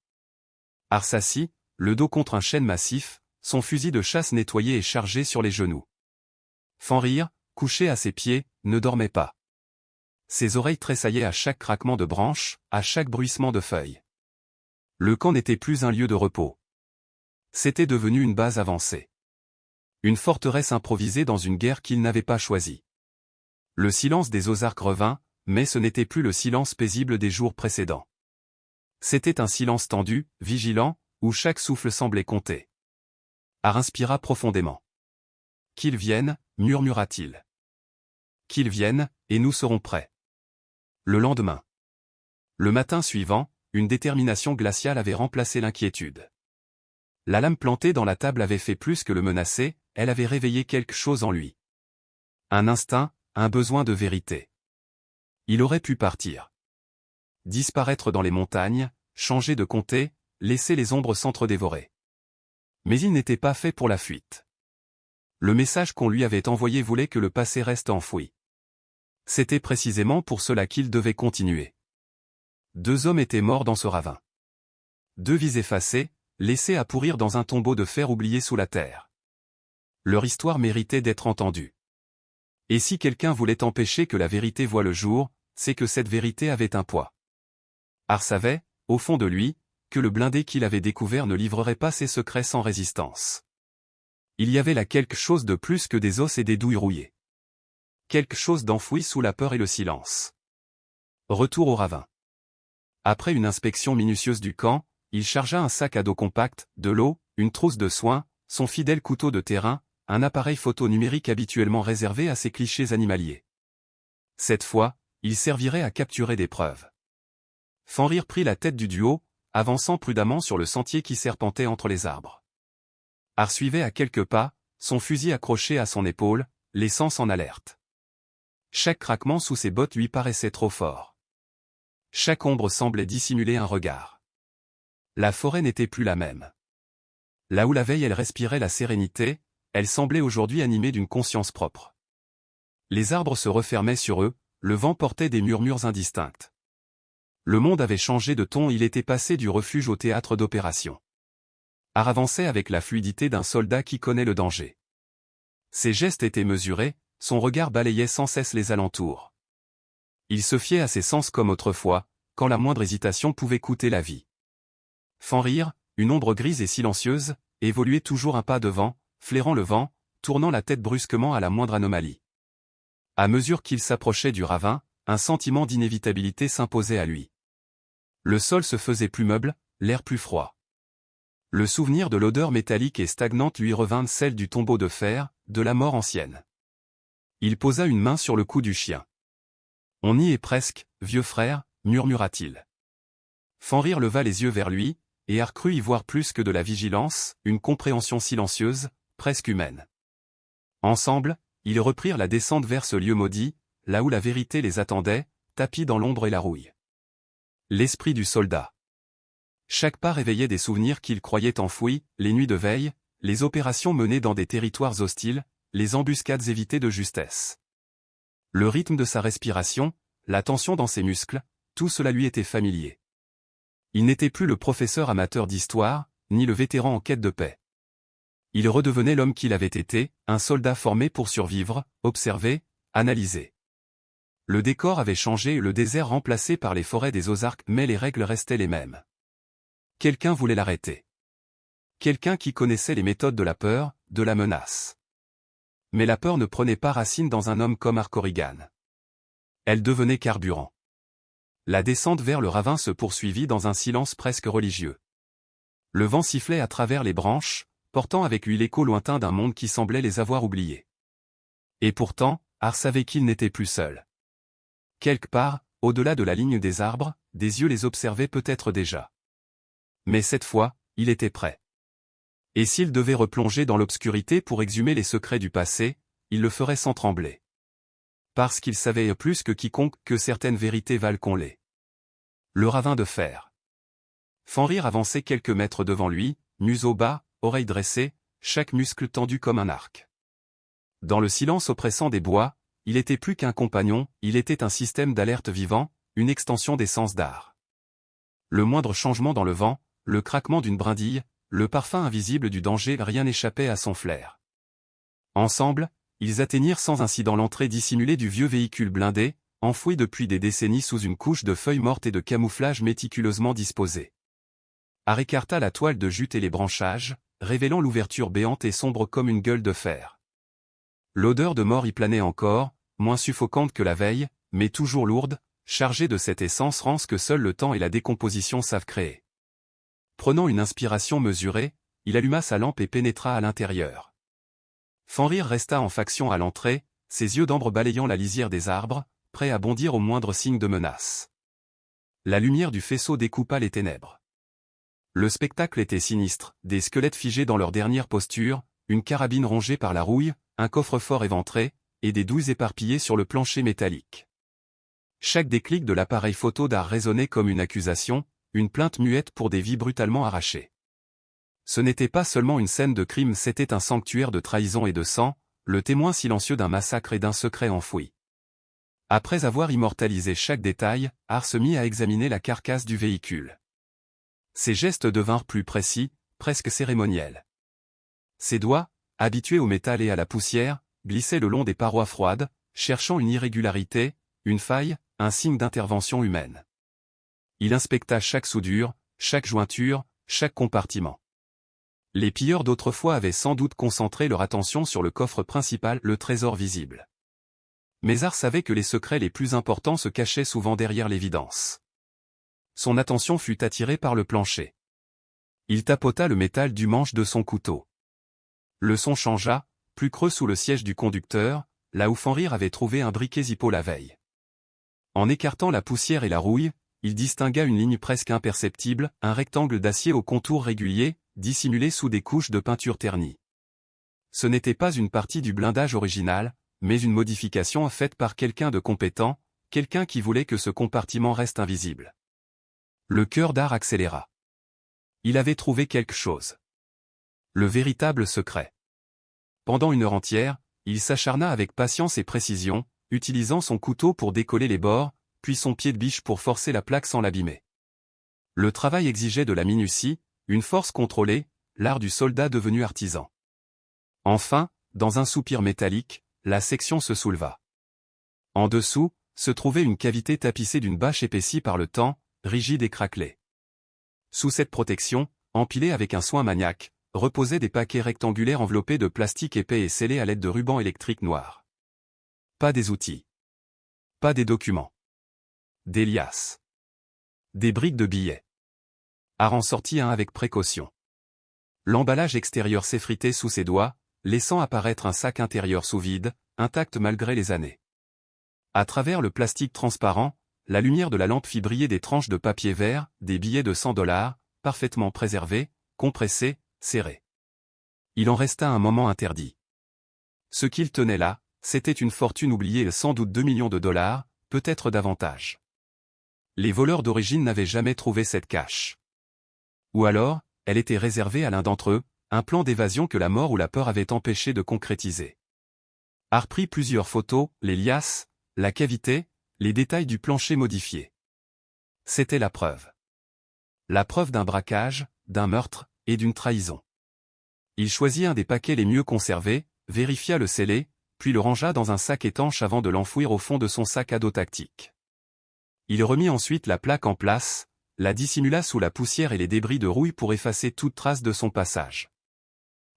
Har s'assit, le dos contre un chêne massif, son fusil de chasse nettoyé et chargé sur les genoux. Fenrir, couché à ses pieds, ne dormait pas. Ses oreilles tressaillaient à chaque craquement de branches, à chaque bruissement de feuilles. Le camp n'était plus un lieu de repos. C'était devenu une base avancée. Une forteresse improvisée dans une guerre qu'il n'avait pas choisie. Le silence des Ozarks revint, mais ce n'était plus le silence paisible des jours précédents. C'était un silence tendu, vigilant, où chaque souffle semblait compter. Ar inspira profondément. « Qu'ils viennent, murmura-t-il. Qu'ils viennent, et nous serons prêts. » Le lendemain. Le matin suivant, une détermination glaciale avait remplacé l'inquiétude. La lame plantée dans la table avait fait plus que le menacer, elle avait réveillé quelque chose en lui. Un instinct, un besoin de vérité. Il aurait pu partir. Disparaître dans les montagnes, changer de comté, laisser les ombres s'entre-dévorer. Mais il n'était pas fait pour la fuite. Le message qu'on lui avait envoyé voulait que le passé reste enfoui. C'était précisément pour cela qu'il devait continuer. 2 hommes étaient morts dans ce ravin. 2 vies effacées, laissées à pourrir dans un tombeau de fer oublié sous la terre. Leur histoire méritait d'être entendue. Et si quelqu'un voulait empêcher que la vérité voie le jour, c'est que cette vérité avait un poids. Ar savait, au fond de lui, que le blindé qu'il avait découvert ne livrerait pas ses secrets sans résistance. Il y avait là quelque chose de plus que des os et des douilles rouillées. Quelque chose d'enfoui sous la peur et le silence. Retour au ravin. Après une inspection minutieuse du camp, il chargea un sac à dos compact, de l'eau, une trousse de soins, son fidèle couteau de terrain, un appareil photo numérique habituellement réservé à ses clichés animaliers. Cette fois, il servirait à capturer des preuves. Fenrir prit la tête du duo, avançant prudemment sur le sentier qui serpentait entre les arbres. Ar suivait à quelques pas, son fusil accroché à son épaule, les sens en alerte. Chaque craquement sous ses bottes lui paraissait trop fort. Chaque ombre semblait dissimuler un regard. La forêt n'était plus la même. Là où la veille elle respirait la sérénité, elle semblait aujourd'hui animée d'une conscience propre. Les arbres se refermaient sur eux, le vent portait des murmures indistincts. Le monde avait changé de ton, il était passé du refuge au théâtre d'opération. Ar avançait avec la fluidité d'un soldat qui connaît le danger. Ses gestes étaient mesurés, son regard balayait sans cesse les alentours. Il se fiait à ses sens comme autrefois, quand la moindre hésitation pouvait coûter la vie. Fenrir, une ombre grise et silencieuse, évoluait toujours un pas devant, flairant le vent, tournant la tête brusquement à la moindre anomalie. À mesure qu'il s'approchait du ravin, un sentiment d'inévitabilité s'imposait à lui. Le sol se faisait plus meuble, l'air plus froid. Le souvenir de l'odeur métallique et stagnante lui revint, celle du tombeau de fer, de la mort ancienne. Il posa une main sur le cou du chien. « On y est presque, vieux frère », murmura-t-il. Fenrir leva les yeux vers lui, et Ar crut y voir plus que de la vigilance, une compréhension silencieuse, presque humaine. Ensemble, ils reprirent la descente vers ce lieu maudit, là où la vérité les attendait, tapis dans l'ombre et la rouille. L'esprit du soldat. Chaque pas réveillait des souvenirs qu'il croyait enfouis, les nuits de veille, les opérations menées dans des territoires hostiles, les embuscades évitées de justesse. Le rythme de sa respiration, la tension dans ses muscles, tout cela lui était familier. Il n'était plus le professeur amateur d'histoire, ni le vétéran en quête de paix. Il redevenait l'homme qu'il avait été, un soldat formé pour survivre, observer, analyser. Le décor avait changé et le désert remplacé par les forêts des Ozarks, mais les règles restaient les mêmes. Quelqu'un voulait l'arrêter. Quelqu'un qui connaissait les méthodes de la peur, de la menace. Mais la peur ne prenait pas racine dans un homme comme Ar Corrigan. Elle devenait carburant. La descente vers le ravin se poursuivit dans un silence presque religieux. Le vent sifflait à travers les branches, portant avec lui l'écho lointain d'un monde qui semblait les avoir oubliés. Et pourtant, Ar savait qu'il n'était plus seul. Quelque part, au-delà de la ligne des arbres, des yeux les observaient peut-être déjà. Mais cette fois, il était prêt. Et s'il devait replonger dans l'obscurité pour exhumer les secrets du passé, il le ferait sans trembler. Parce qu'il savait plus que quiconque que certaines vérités valent qu'on les. Le ravin de fer. Fenrir avançait quelques mètres devant lui, museau bas, oreilles dressées, chaque muscle tendu comme un arc. Dans le silence oppressant des bois, il était plus qu'un compagnon, il était un système d'alerte vivant, une extension des sens d'Ar. Le moindre changement dans le vent, le craquement d'une brindille, le parfum invisible du danger, rien n'échappait à son flair. Ensemble, ils atteignirent sans incident l'entrée dissimulée du vieux véhicule blindé, enfouie depuis des décennies sous une couche de feuilles mortes et de camouflage méticuleusement disposée. Art écarta la toile de jute et les branchages, révélant l'ouverture béante et sombre comme une gueule de fer. L'odeur de mort y planait encore, moins suffocante que la veille, mais toujours lourde, chargée de cette essence rance que seul le temps et la décomposition savent créer. Prenant une inspiration mesurée, il alluma sa lampe et pénétra à l'intérieur. Fenrir resta en faction à l'entrée, ses yeux d'ambre balayant la lisière des arbres, prêts à bondir au moindre signe de menace. La lumière du faisceau découpa les ténèbres. Le spectacle était sinistre, des squelettes figés dans leur dernière posture, une carabine rongée par la rouille, un coffre-fort éventré, et des douilles éparpillées sur le plancher métallique. Chaque déclic de l'appareil photo d'art résonnait comme une accusation, une plainte muette pour des vies brutalement arrachées. Ce n'était pas seulement une scène de crime, c'était un sanctuaire de trahison et de sang, le témoin silencieux d'un massacre et d'un secret enfoui. Après avoir immortalisé chaque détail, Art se mit à examiner la carcasse du véhicule. Ses gestes devinrent plus précis, presque cérémoniels. Ses doigts, habitués au métal et à la poussière, glissaient le long des parois froides, cherchant une irrégularité, une faille, un signe d'intervention humaine. Il inspecta chaque soudure, chaque jointure, chaque compartiment. Les pilleurs d'autrefois avaient sans doute concentré leur attention sur le coffre principal, le trésor visible. Mais Art savait que les secrets les plus importants se cachaient souvent derrière l'évidence. Son attention fut attirée par le plancher. Il tapota le métal du manche de son couteau. Le son changea, plus creux sous le siège du conducteur, là où Fenrir avait trouvé un briquet Zippo la veille. En écartant la poussière et la rouille, il distingua une ligne presque imperceptible, un rectangle d'acier au contour régulier, dissimulé sous des couches de peinture ternie. Ce n'était pas une partie du blindage original, mais une modification faite par quelqu'un de compétent, quelqu'un qui voulait que ce compartiment reste invisible. Le cœur d'Art accéléra. Il avait trouvé quelque chose. Le véritable secret. Pendant une heure entière, il s'acharna avec patience et précision, utilisant son couteau pour décoller les bords, puis son pied de biche pour forcer la plaque sans l'abîmer. Le travail exigeait de la minutie, une force contrôlée, l'art du soldat devenu artisan. Enfin, dans un soupir métallique, la section se souleva. En dessous, se trouvait une cavité tapissée d'une bâche épaissie par le temps, rigide et craquelée. Sous cette protection, empilée avec un soin maniaque, reposaient des paquets rectangulaires enveloppés de plastique épais et scellés à l'aide de rubans électriques noirs. Pas des outils. Pas des documents. Des liasses. Des briques de billets. Art en sortit un avec précaution. L'emballage extérieur s'effritait sous ses doigts, laissant apparaître un sac intérieur sous vide, intact malgré les années. À travers le plastique transparent, la lumière de la lampe fit briller des tranches de papier vert, des billets de $100, parfaitement préservés, compressés, serrés. Il en resta un moment interdit. Ce qu'il tenait là, c'était une fortune oubliée, sans doute 2 millions de dollars, peut-être davantage. Les voleurs d'origine n'avaient jamais trouvé cette cache. Ou alors, elle était réservée à l'un d'entre eux, un plan d'évasion que la mort ou la peur avait empêché de concrétiser. Art prit plusieurs photos, les liasses, la cavité, les détails du plancher modifié. C'était la preuve. La preuve d'un braquage, d'un meurtre, et d'une trahison. Il choisit un des paquets les mieux conservés, vérifia le scellé, puis le rangea dans un sac étanche avant de l'enfouir au fond de son sac à dos tactique. Il remit ensuite la plaque en place, la dissimula sous la poussière et les débris de rouille pour effacer toute trace de son passage.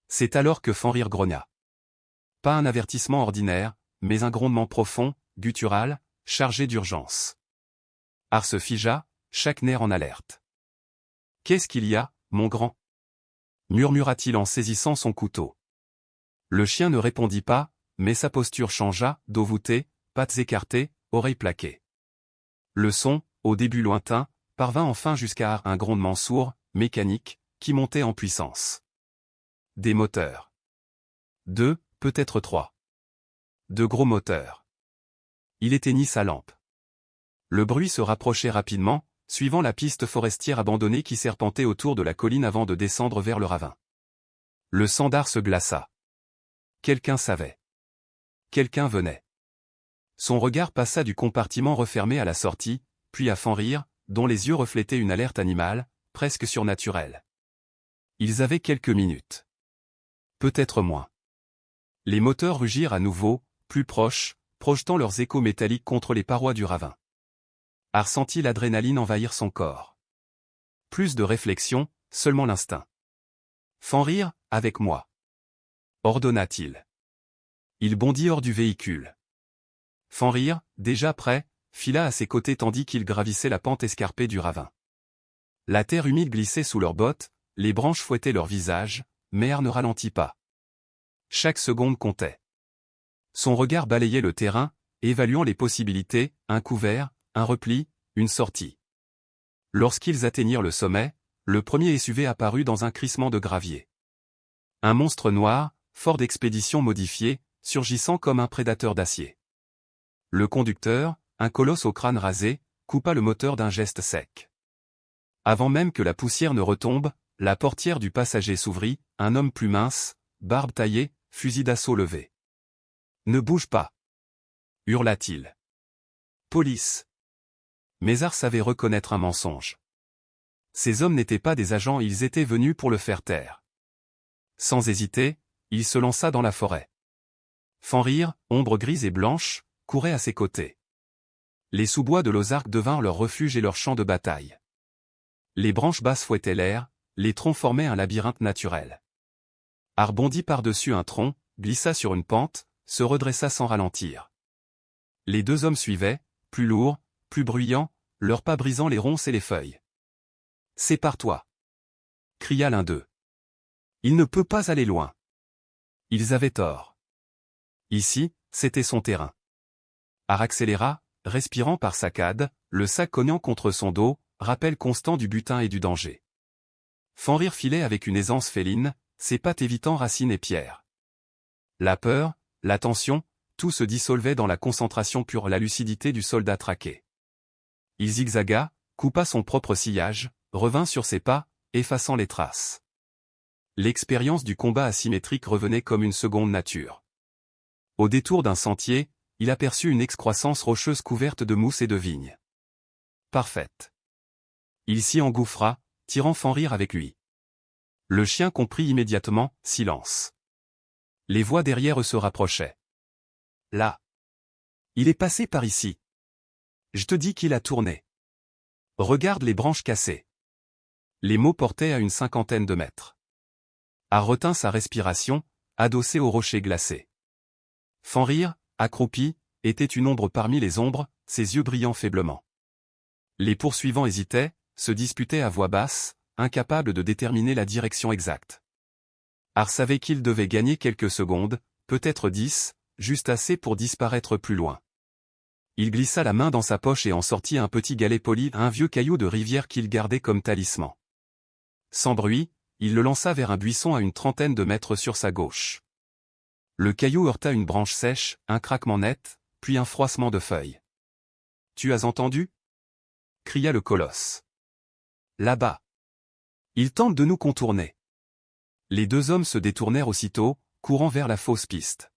C'est alors que Fenrir grogna. Pas un avertissement ordinaire, mais un grondement profond, guttural, chargé d'urgence. Art se figea, chaque nerf en alerte. « Qu'est-ce qu'il y a, mon grand » murmura-t-il en saisissant son couteau. Le chien ne répondit pas, mais sa posture changea, dos voûté, pattes écartées, oreilles plaquées. Le son, au début lointain, parvint enfin jusqu'à un grondement sourd, mécanique, qui montait en puissance. Des moteurs. 2, peut-être 3. De gros moteurs. Il éteignit sa lampe. Le bruit se rapprochait rapidement, suivant la piste forestière abandonnée qui serpentait autour de la colline avant de descendre vers le ravin. Le sang d'Art se glaça. Quelqu'un savait. Quelqu'un venait. Son regard passa du compartiment refermé à la sortie, puis à Fenrir, dont les yeux reflétaient une alerte animale, presque surnaturelle. Ils avaient quelques minutes. Peut-être moins. Les moteurs rugirent à nouveau, plus proches, projetant leurs échos métalliques contre les parois du ravin. Har sentit l'adrénaline envahir son corps. Plus de réflexion, seulement l'instinct. Fenrir, avec moi. Ordonna-t-il. Il bondit hors du véhicule. Fenrir, déjà prêt, fila à ses côtés tandis qu'il gravissait la pente escarpée du ravin. La terre humide glissait sous leurs bottes, les branches fouettaient leur visage, mais Har ne ralentit pas. Chaque seconde comptait. Son regard balayait le terrain, évaluant les possibilités, un couvert, un repli, une sortie. Lorsqu'ils atteignirent le sommet, le premier SUV apparut dans un crissement de gravier. Un monstre noir, fort d'expédition modifié, surgissant comme un prédateur d'acier. Le conducteur, un colosse au crâne rasé, coupa le moteur d'un geste sec. Avant même que la poussière ne retombe, la portière du passager s'ouvrit, un homme plus mince, barbe taillée, fusil d'assaut levé. « Ne bouge pas !» hurla-t-il. « Police !» Mais Har savait reconnaître un mensonge. Ces hommes n'étaient pas des agents, ils étaient venus pour le faire taire. Sans hésiter, il se lança dans la forêt. Fenrir, ombre grise et blanche, courait à ses côtés. Les sous-bois de l'Ozark devinrent leur refuge et leur champ de bataille. Les branches basses fouettaient l'air, les troncs formaient un labyrinthe naturel. Har bondit par-dessus un tronc, glissa sur une pente, se redressa sans ralentir. Les deux hommes suivaient, plus lourds, plus bruyants, leurs pas brisant les ronces et les feuilles. « Sépare-toi !» cria l'un d'eux. « Il ne peut pas aller loin. » Ils avaient tort. Ici, c'était son terrain. Har accéléra, respirant par saccades, le sac cognant contre son dos, rappel constant du butin et du danger. Fenrir filait avec une aisance féline, ses pattes évitant racines et pierres. La peur, la tension, tout se dissolvait dans la concentration pure, la lucidité du soldat traqué. Il zigzaga, coupa son propre sillage, revint sur ses pas, effaçant les traces. L'expérience du combat asymétrique revenait comme une seconde nature. Au détour d'un sentier, il aperçut une excroissance rocheuse couverte de mousse et de vignes. Parfaite. Il s'y engouffra, tirant Fenrir avec lui. Le chien comprit immédiatement, silence. Les voix derrière eux se rapprochaient. Là. Il est passé par ici. Je te dis qu'il a tourné. Regarde les branches cassées. Les mots portaient à une 50aine de mètres. Har retint sa respiration, adossé au rocher glacé. Fenrir, accroupi, était une ombre parmi les ombres, ses yeux brillant faiblement. Les poursuivants hésitaient, se disputaient à voix basse, incapables de déterminer la direction exacte. Har savait qu'il devait gagner quelques secondes, peut-être 10, juste assez pour disparaître plus loin. Il glissa la main dans sa poche et en sortit un petit galet poli, un vieux caillou de rivière qu'il gardait comme talisman. Sans bruit, il le lança vers un buisson à une 30aine de mètres sur sa gauche. Le caillou heurta une branche sèche, un craquement net, puis un froissement de feuilles. « Tu as entendu » cria le colosse. « Là-bas. Il tente de nous contourner. » Les deux hommes se détournèrent aussitôt, courant vers la fausse piste.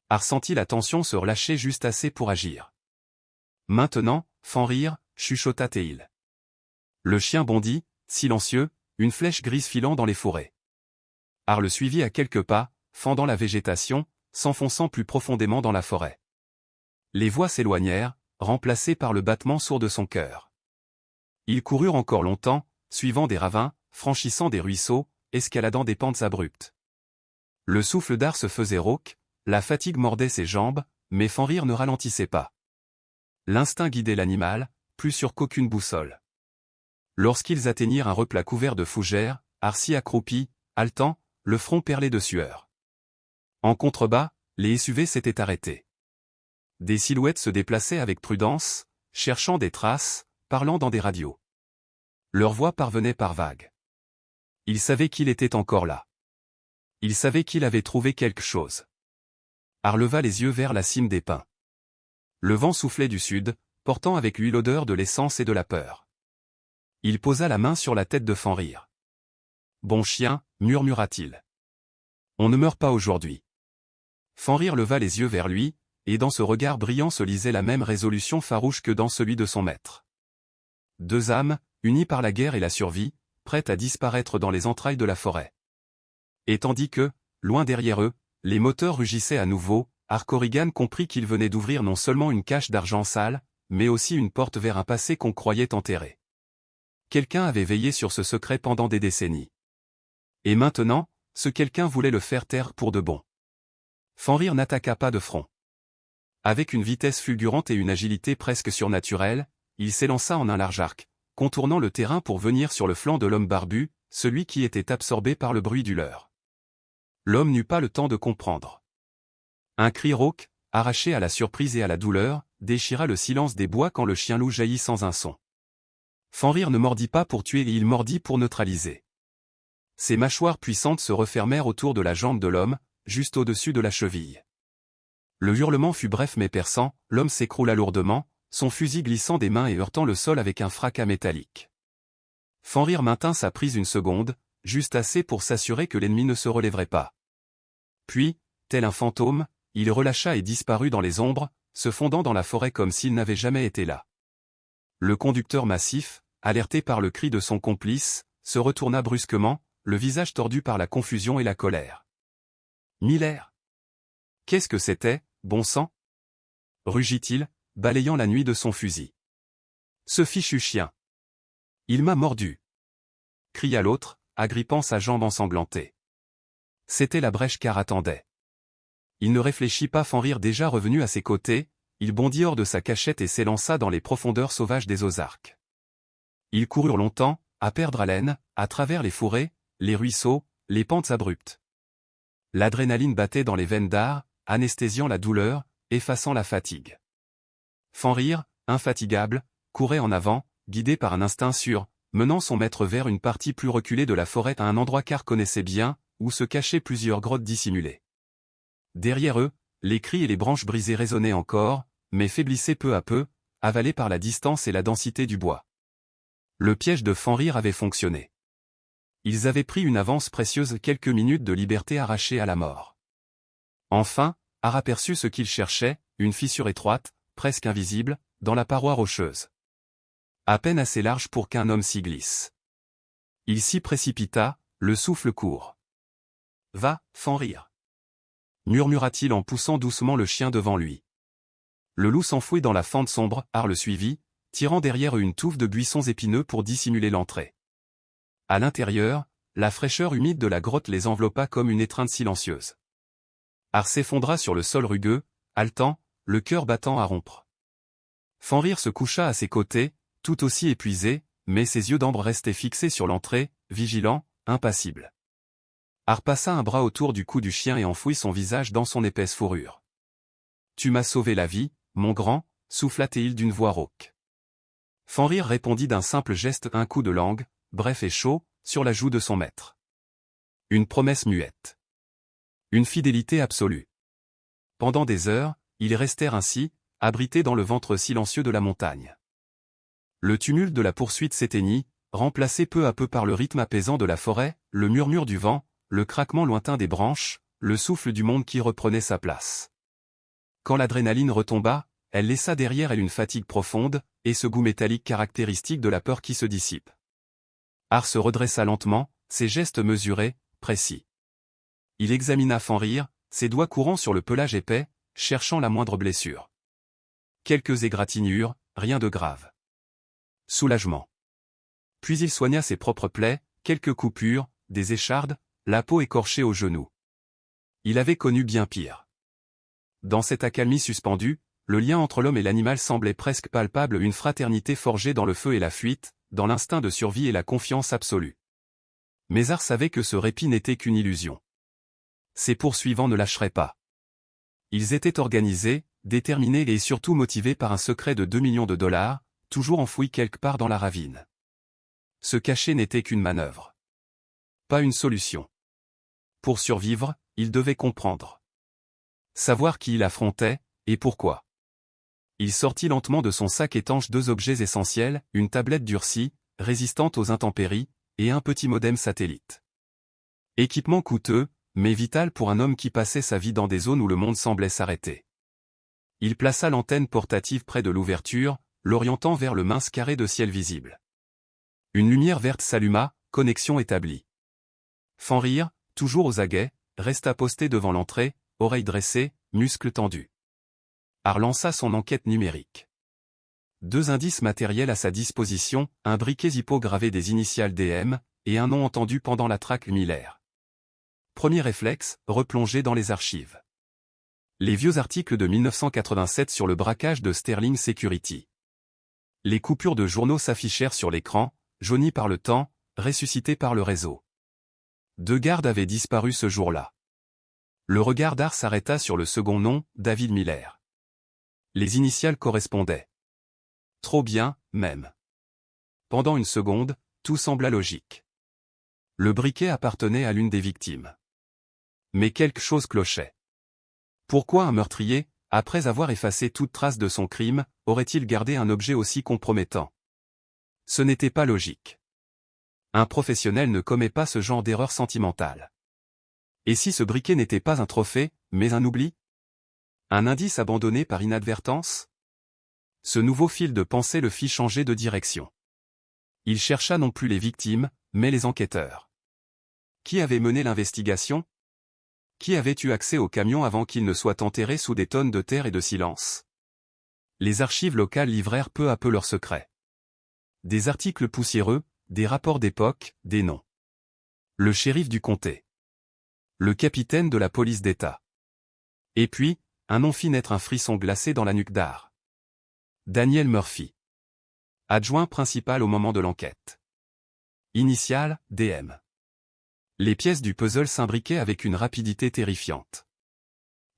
Har sentit la tension se relâcher juste assez pour agir. « Maintenant, Fenrir, » chuchota Teil. Le chien bondit, silencieux, une flèche grise filant dans les fourrés. Har le suivit à quelques pas, fendant la végétation, s'enfonçant plus profondément dans la forêt. Les voix s'éloignèrent, remplacées par le battement sourd de son cœur. Ils coururent encore longtemps, suivant des ravins, franchissant des ruisseaux, escaladant des pentes abruptes. Le souffle d'Har se faisait rauque, la fatigue mordait ses jambes, mais Fenrir ne ralentissait pas. L'instinct guidait l'animal, plus sûr qu'aucune boussole. Lorsqu'ils atteignirent un replat couvert de fougères, Har s'y accroupit, haletant, le front perlé de sueur. En contrebas, les SUV s'étaient arrêtés. Des silhouettes se déplaçaient avec prudence, cherchant des traces, parlant dans des radios. Leurs voix parvenaient par vagues. Il savait qu'il était encore là. Il savait qu'il avait trouvé quelque chose. Har leva les yeux vers la cime des pins. Le vent soufflait du sud, portant avec lui l'odeur de l'essence et de la peur. Il posa la main sur la tête de Fenrir. « Bon chien » murmura-t-il. « On ne meurt pas aujourd'hui. » Fenrir leva les yeux vers lui, et dans ce regard brillant se lisait la même résolution farouche que dans celui de son maître. Deux âmes, unies par la guerre et la survie, prêtes à disparaître dans les entrailles de la forêt. Et tandis que, loin derrière eux, les moteurs rugissaient à nouveau, Corrigan comprit qu'il venait d'ouvrir non seulement une cache d'argent sale, mais aussi une porte vers un passé qu'on croyait enterré. Quelqu'un avait veillé sur ce secret pendant des décennies. Et maintenant, ce quelqu'un voulait le faire taire pour de bon. Fenrir n'attaqua pas de front. Avec une vitesse fulgurante et une agilité presque surnaturelle, il s'élança en un large arc, contournant le terrain pour venir sur le flanc de l'homme barbu, celui qui était absorbé par le bruit du leurre. L'homme n'eut pas le temps de comprendre. Un cri rauque, arraché à la surprise et à la douleur, déchira le silence des bois quand le chien loup jaillit sans un son. Fenrir ne mordit pas pour tuer et il mordit pour neutraliser. Ses mâchoires puissantes se refermèrent autour de la jambe de l'homme, juste au-dessus de la cheville. Le hurlement fut bref mais perçant, l'homme s'écroula lourdement, son fusil glissant des mains et heurtant le sol avec un fracas métallique. Fenrir maintint sa prise une seconde, juste assez pour s'assurer que l'ennemi ne se relèverait pas. Puis, tel un fantôme, il relâcha et disparut dans les ombres, se fondant dans la forêt comme s'il n'avait jamais été là. Le conducteur massif, alerté par le cri de son complice, se retourna brusquement, le visage tordu par la confusion et la colère. Miller! Qu'est-ce que c'était, bon sang? Rugit-il, balayant la nuit de son fusil. Ce fichu chien! Il m'a mordu! Cria l'autre, agrippant sa jambe ensanglantée. C'était la brèche qu'Ar attendait. Il ne réfléchit pas, Fenrir déjà revenu à ses côtés, il bondit hors de sa cachette et s'élança dans les profondeurs sauvages des Ozarks. Ils coururent longtemps, à perdre haleine, à travers les fourrés, les ruisseaux, les pentes abruptes. L'adrénaline battait dans les veines d'Ar, anesthésiant la douleur, effaçant la fatigue. Fenrir, infatigable, courait en avant, guidé par un instinct sûr, menant son maître vers une partie plus reculée de la forêt à un endroit qu'Ar connaissait bien, où se cachaient plusieurs grottes dissimulées. Derrière eux, les cris et les branches brisées résonnaient encore, mais faiblissaient peu à peu, avalés par la distance et la densité du bois. Le piège de Fenrir avait fonctionné. Ils avaient pris une avance précieuse, quelques minutes de liberté arrachées à la mort. Enfin, Ar aperçut ce qu'il cherchait, une fissure étroite, presque invisible, dans la paroi rocheuse. À peine assez large pour qu'un homme s'y glisse. Il s'y précipita, le souffle court. « Va, Fenrir !» murmura-t-il en poussant doucement le chien devant lui. Le loup s'enfouit dans la fente sombre, Ar le suivit, tirant derrière eux une touffe de buissons épineux pour dissimuler l'entrée. À l'intérieur, la fraîcheur humide de la grotte les enveloppa comme une étreinte silencieuse. Ar s'effondra sur le sol rugueux, haletant, le cœur battant à rompre. Fenrir se coucha à ses côtés, tout aussi épuisé, mais ses yeux d'ambre restaient fixés sur l'entrée, vigilants, impassibles. Ar passa un bras autour du cou du chien et enfouit son visage dans son épaisse fourrure. « Tu m'as sauvé la vie, mon grand » souffla-t-il d'une voix rauque. Fenrir répondit d'un simple geste, un coup de langue, bref et chaud, sur la joue de son maître. Une promesse muette. Une fidélité absolue. Pendant des heures, ils restèrent ainsi, abrités dans le ventre silencieux de la montagne. Le tumulte de la poursuite s'éteignit, remplacé peu à peu par le rythme apaisant de la forêt, le murmure du vent, le craquement lointain des branches, le souffle du monde qui reprenait sa place. Quand l'adrénaline retomba, elle laissa derrière elle une fatigue profonde, et ce goût métallique caractéristique de la peur qui se dissipe. Ar se redressa lentement, ses gestes mesurés, précis. Il examina Fenrir, ses doigts courant sur le pelage épais, cherchant la moindre blessure. Quelques égratignures, rien de grave. Soulagement. Puis il soigna ses propres plaies, quelques coupures, des échardes, la peau écorchée aux genoux. Il avait connu bien pire. Dans cette accalmie suspendue, le lien entre l'homme et l'animal semblait presque palpable, une fraternité forgée dans le feu et la fuite, dans l'instinct de survie et la confiance absolue. Mais Ar savait que ce répit n'était qu'une illusion. Ses poursuivants ne lâcheraient pas. Ils étaient organisés, déterminés et surtout motivés par un secret de 2 millions de dollars, toujours enfoui quelque part dans la ravine. Se cacher n'était qu'une manœuvre. Pas une solution. Pour survivre, il devait comprendre. Savoir qui il affrontait, et pourquoi. Il sortit lentement de son sac étanche 2 objets essentiels, une tablette durcie, résistante aux intempéries, et un petit modem satellite. Équipement coûteux, mais vital pour un homme qui passait sa vie dans des zones où le monde semblait s'arrêter. Il plaça l'antenne portative près de l'ouverture, l'orientant vers le mince carré de ciel visible. Une lumière verte s'alluma, connexion établie. Fenrir, toujours aux aguets, resta posté devant l'entrée, oreilles dressées, muscles tendus. Art lança son enquête numérique. 2 indices matériels à sa disposition, un briquet Zippo gravé des initiales DM, et un nom entendu pendant la traque Miller. Premier réflexe, replonger dans les archives. Les vieux articles de 1987 sur le braquage de Sterling Security. Les coupures de journaux s'affichèrent sur l'écran, jaunies par le temps, ressuscitées par le réseau. 2 gardes avaient disparu ce jour-là. Le regard d'Art s'arrêta sur le second nom, David Miller. Les initiales correspondaient. Trop bien, même. Pendant une seconde, tout sembla logique. Le briquet appartenait à l'une des victimes. Mais quelque chose clochait. Pourquoi un meurtrier, après avoir effacé toute trace de son crime, aurait-il gardé un objet aussi compromettant? Ce n'était pas logique. Un professionnel ne commet pas ce genre d'erreur sentimentale. Et si ce briquet n'était pas un trophée, mais un oubli? Un indice abandonné par inadvertance? Ce nouveau fil de pensée le fit changer de direction. Il chercha non plus les victimes, mais les enquêteurs. Qui avait mené l'investigation? Qui avait eu accès au camion avant qu'il ne soit enterré sous des tonnes de terre et de silence? Les archives locales livrèrent peu à peu leurs secrets. Des articles poussiéreux, des rapports d'époque, des noms. Le shérif du comté. Le capitaine de la police d'État. Et puis, un nom fit naître un frisson glacé dans la nuque d'Art. Daniel Murphy. Adjoint principal au moment de l'enquête. Initial, DM. Les pièces du puzzle s'imbriquaient avec une rapidité terrifiante.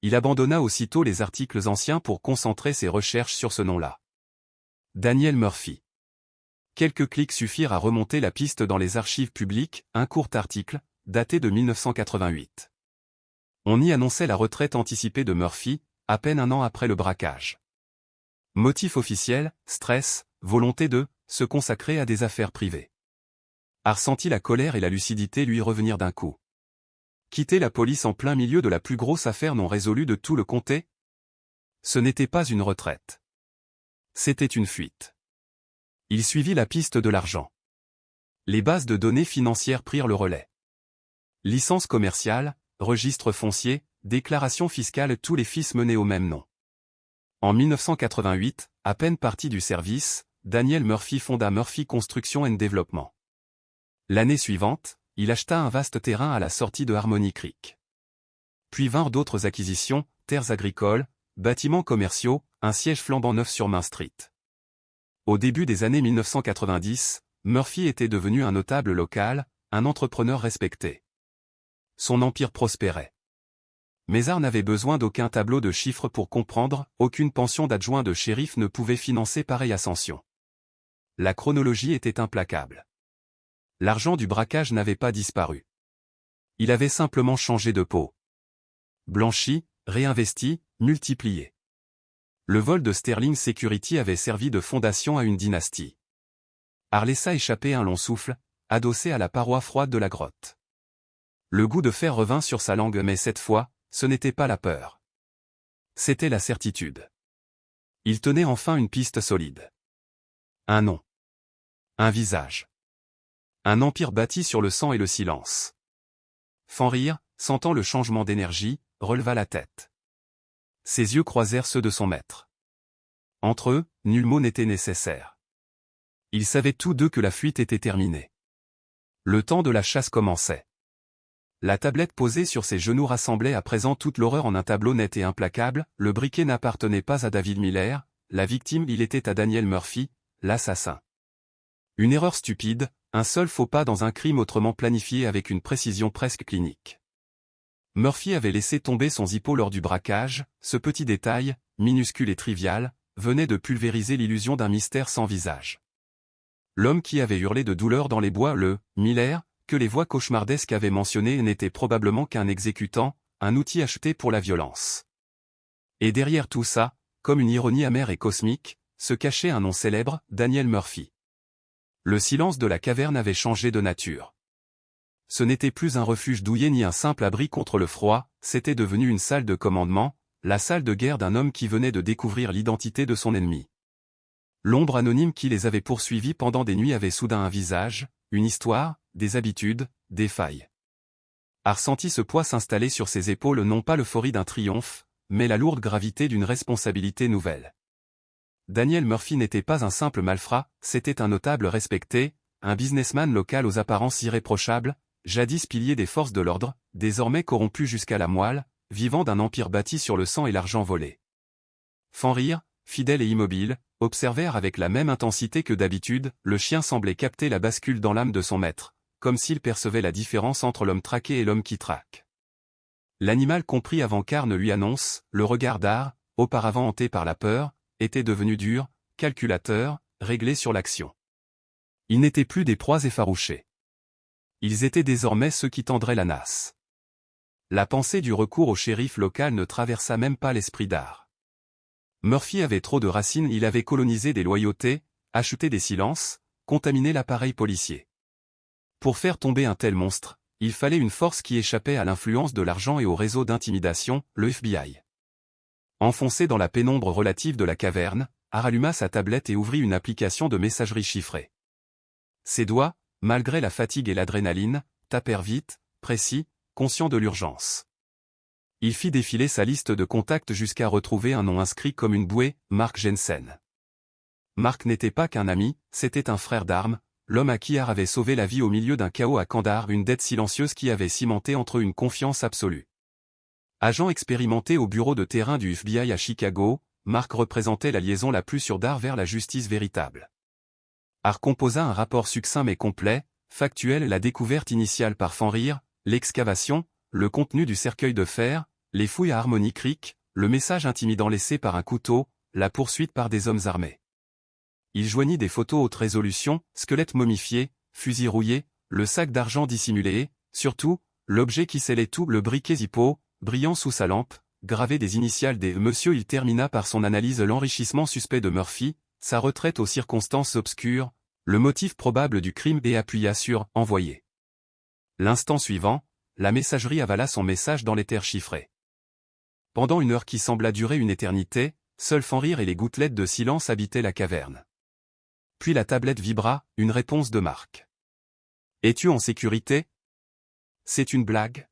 Il abandonna aussitôt les articles anciens pour concentrer ses recherches sur ce nom-là. Daniel Murphy. Quelques clics suffirent à remonter la piste dans les archives publiques, un court article, daté de 1988. On y annonçait la retraite anticipée de Murphy, à peine un an après le braquage. Motif officiel, stress, volonté de se consacrer à des affaires privées. Art sentit la colère et la lucidité lui revenir d'un coup. Quitter la police en plein milieu de la plus grosse affaire non résolue de tout le comté? Ce n'était pas une retraite. C'était une fuite. Il suivit la piste de l'argent. Les bases de données financières prirent le relais. Licence commerciale, registre foncier, déclaration fiscale, tous les fils menaient au même nom. En 1988, à peine parti du service, Daniel Murphy fonda Murphy Construction and Development. L'année suivante, il acheta un vaste terrain à la sortie de Harmony Creek. Puis vinrent d'autres acquisitions, terres agricoles, bâtiments commerciaux, un siège flambant neuf sur Main Street. Au début des années 1990, Murphy était devenu un notable local, un entrepreneur respecté. Son empire prospérait. Mais Art n'avait besoin d'aucun tableau de chiffres pour comprendre, aucune pension d'adjoint de shérif ne pouvait financer pareille ascension. La chronologie était implacable. L'argent du braquage n'avait pas disparu. Il avait simplement changé de peau. Blanchi, réinvesti, multiplié. Le vol de Sterling Security avait servi de fondation à une dynastie. Art laissa échapper un long souffle, adossé à la paroi froide de la grotte. Le goût de fer revint sur sa langue, mais cette fois, ce n'était pas la peur. C'était la certitude. Il tenait enfin une piste solide. Un nom. Un visage. Un empire bâti sur le sang et le silence. Fenrir, sentant le changement d'énergie, releva la tête. Ses yeux croisèrent ceux de son maître. Entre eux, nul mot n'était nécessaire. Ils savaient tous deux que la fuite était terminée. Le temps de la chasse commençait. La tablette posée sur ses genoux rassemblait à présent toute l'horreur en un tableau net et implacable. Le briquet n'appartenait pas à David Miller, la victime il était à Daniel Murphy, l'assassin. Une erreur stupide, un seul faux pas dans un crime autrement planifié avec une précision presque clinique. Murphy avait laissé tomber son Zippo lors du braquage, ce petit détail, minuscule et trivial, venait de pulvériser l'illusion d'un mystère sans visage. L'homme qui avait hurlé de douleur dans les bois, le « Miller », que les voix cauchemardesques avaient mentionné n'était probablement qu'un exécutant, un outil acheté pour la violence. Et derrière tout ça, comme une ironie amère et cosmique, se cachait un nom célèbre, Daniel Murphy. Le silence de la caverne avait changé de nature. Ce n'était plus un refuge douillet ni un simple abri contre le froid, c'était devenu une salle de commandement, la salle de guerre d'un homme qui venait de découvrir l'identité de son ennemi. L'ombre anonyme qui les avait poursuivis pendant des nuits avait soudain un visage, une histoire, des habitudes, des failles. Art sentit ce poids s'installer sur ses épaules, non pas l'euphorie d'un triomphe, mais la lourde gravité d'une responsabilité nouvelle. Daniel Murphy n'était pas un simple malfrat, c'était un notable respecté, un businessman local aux apparences irréprochables, jadis pilier des forces de l'ordre, désormais corrompu jusqu'à la moelle, vivant d'un empire bâti sur le sang et l'argent volé. Fenrir, fidèle et immobile, observèrent avec la même intensité que d'habitude, le chien semblait capter la bascule dans l'âme de son maître, comme s'il percevait la différence entre l'homme traqué et l'homme qui traque. L'animal compris avant qu'Arne lui annonce, le regard d'Ar, auparavant hanté par la peur, était devenu dur, calculateur, réglé sur l'action. Ils n'étaient plus des proies effarouchées. Ils étaient désormais ceux qui tendraient la nasse. La pensée du recours au shérif local ne traversa même pas l'esprit d'Ar. Murphy avait trop de racines, il avait colonisé des loyautés, acheté des silences, contaminé l'appareil policier. Pour faire tomber un tel monstre, il fallait une force qui échappait à l'influence de l'argent et au réseau d'intimidation, le FBI. Enfoncé dans la pénombre relative de la caverne, Ar alluma sa tablette et ouvrit une application de messagerie chiffrée. Ses doigts, malgré la fatigue et l'adrénaline, tapèrent vite, précis, conscient de l'urgence. Il fit défiler sa liste de contacts jusqu'à retrouver un nom inscrit comme une bouée, Mark Jensen. Mark n'était pas qu'un ami, c'était un frère d'armes, l'homme à qui Ar avait sauvé la vie au milieu d'un chaos à Kandahar, une dette silencieuse qui avait cimenté entre eux une confiance absolue. Agent expérimenté au bureau de terrain du FBI à Chicago, Mark représentait la liaison la plus sûre d'Ar vers la justice véritable. Ar composa un rapport succinct mais complet, factuel, la découverte initiale par Fenrir, l'excavation, le contenu du cercueil de fer, les fouilles à Harmony Creek, le message intimidant laissé par un couteau, la poursuite par des hommes armés. Il joignit des photos haute résolution, squelettes momifiés, fusils rouillés, le sac d'argent dissimulé et, surtout, l'objet qui scellait tout, le briquet Zippo, brillant sous sa lampe, gravé des initiales des Monsieur. Il termina par son analyse l'enrichissement suspect de Murphy, sa retraite aux circonstances obscures, le motif probable du crime et appuya sur « Envoyer ». L'instant suivant, la messagerie avala son message dans l'éther chiffré. Pendant une heure qui sembla durer une éternité, seul Fenrir et les gouttelettes de silence habitaient la caverne. Puis la tablette vibra, une réponse de Mark. « Es-tu en sécurité ? C'est une blague ?»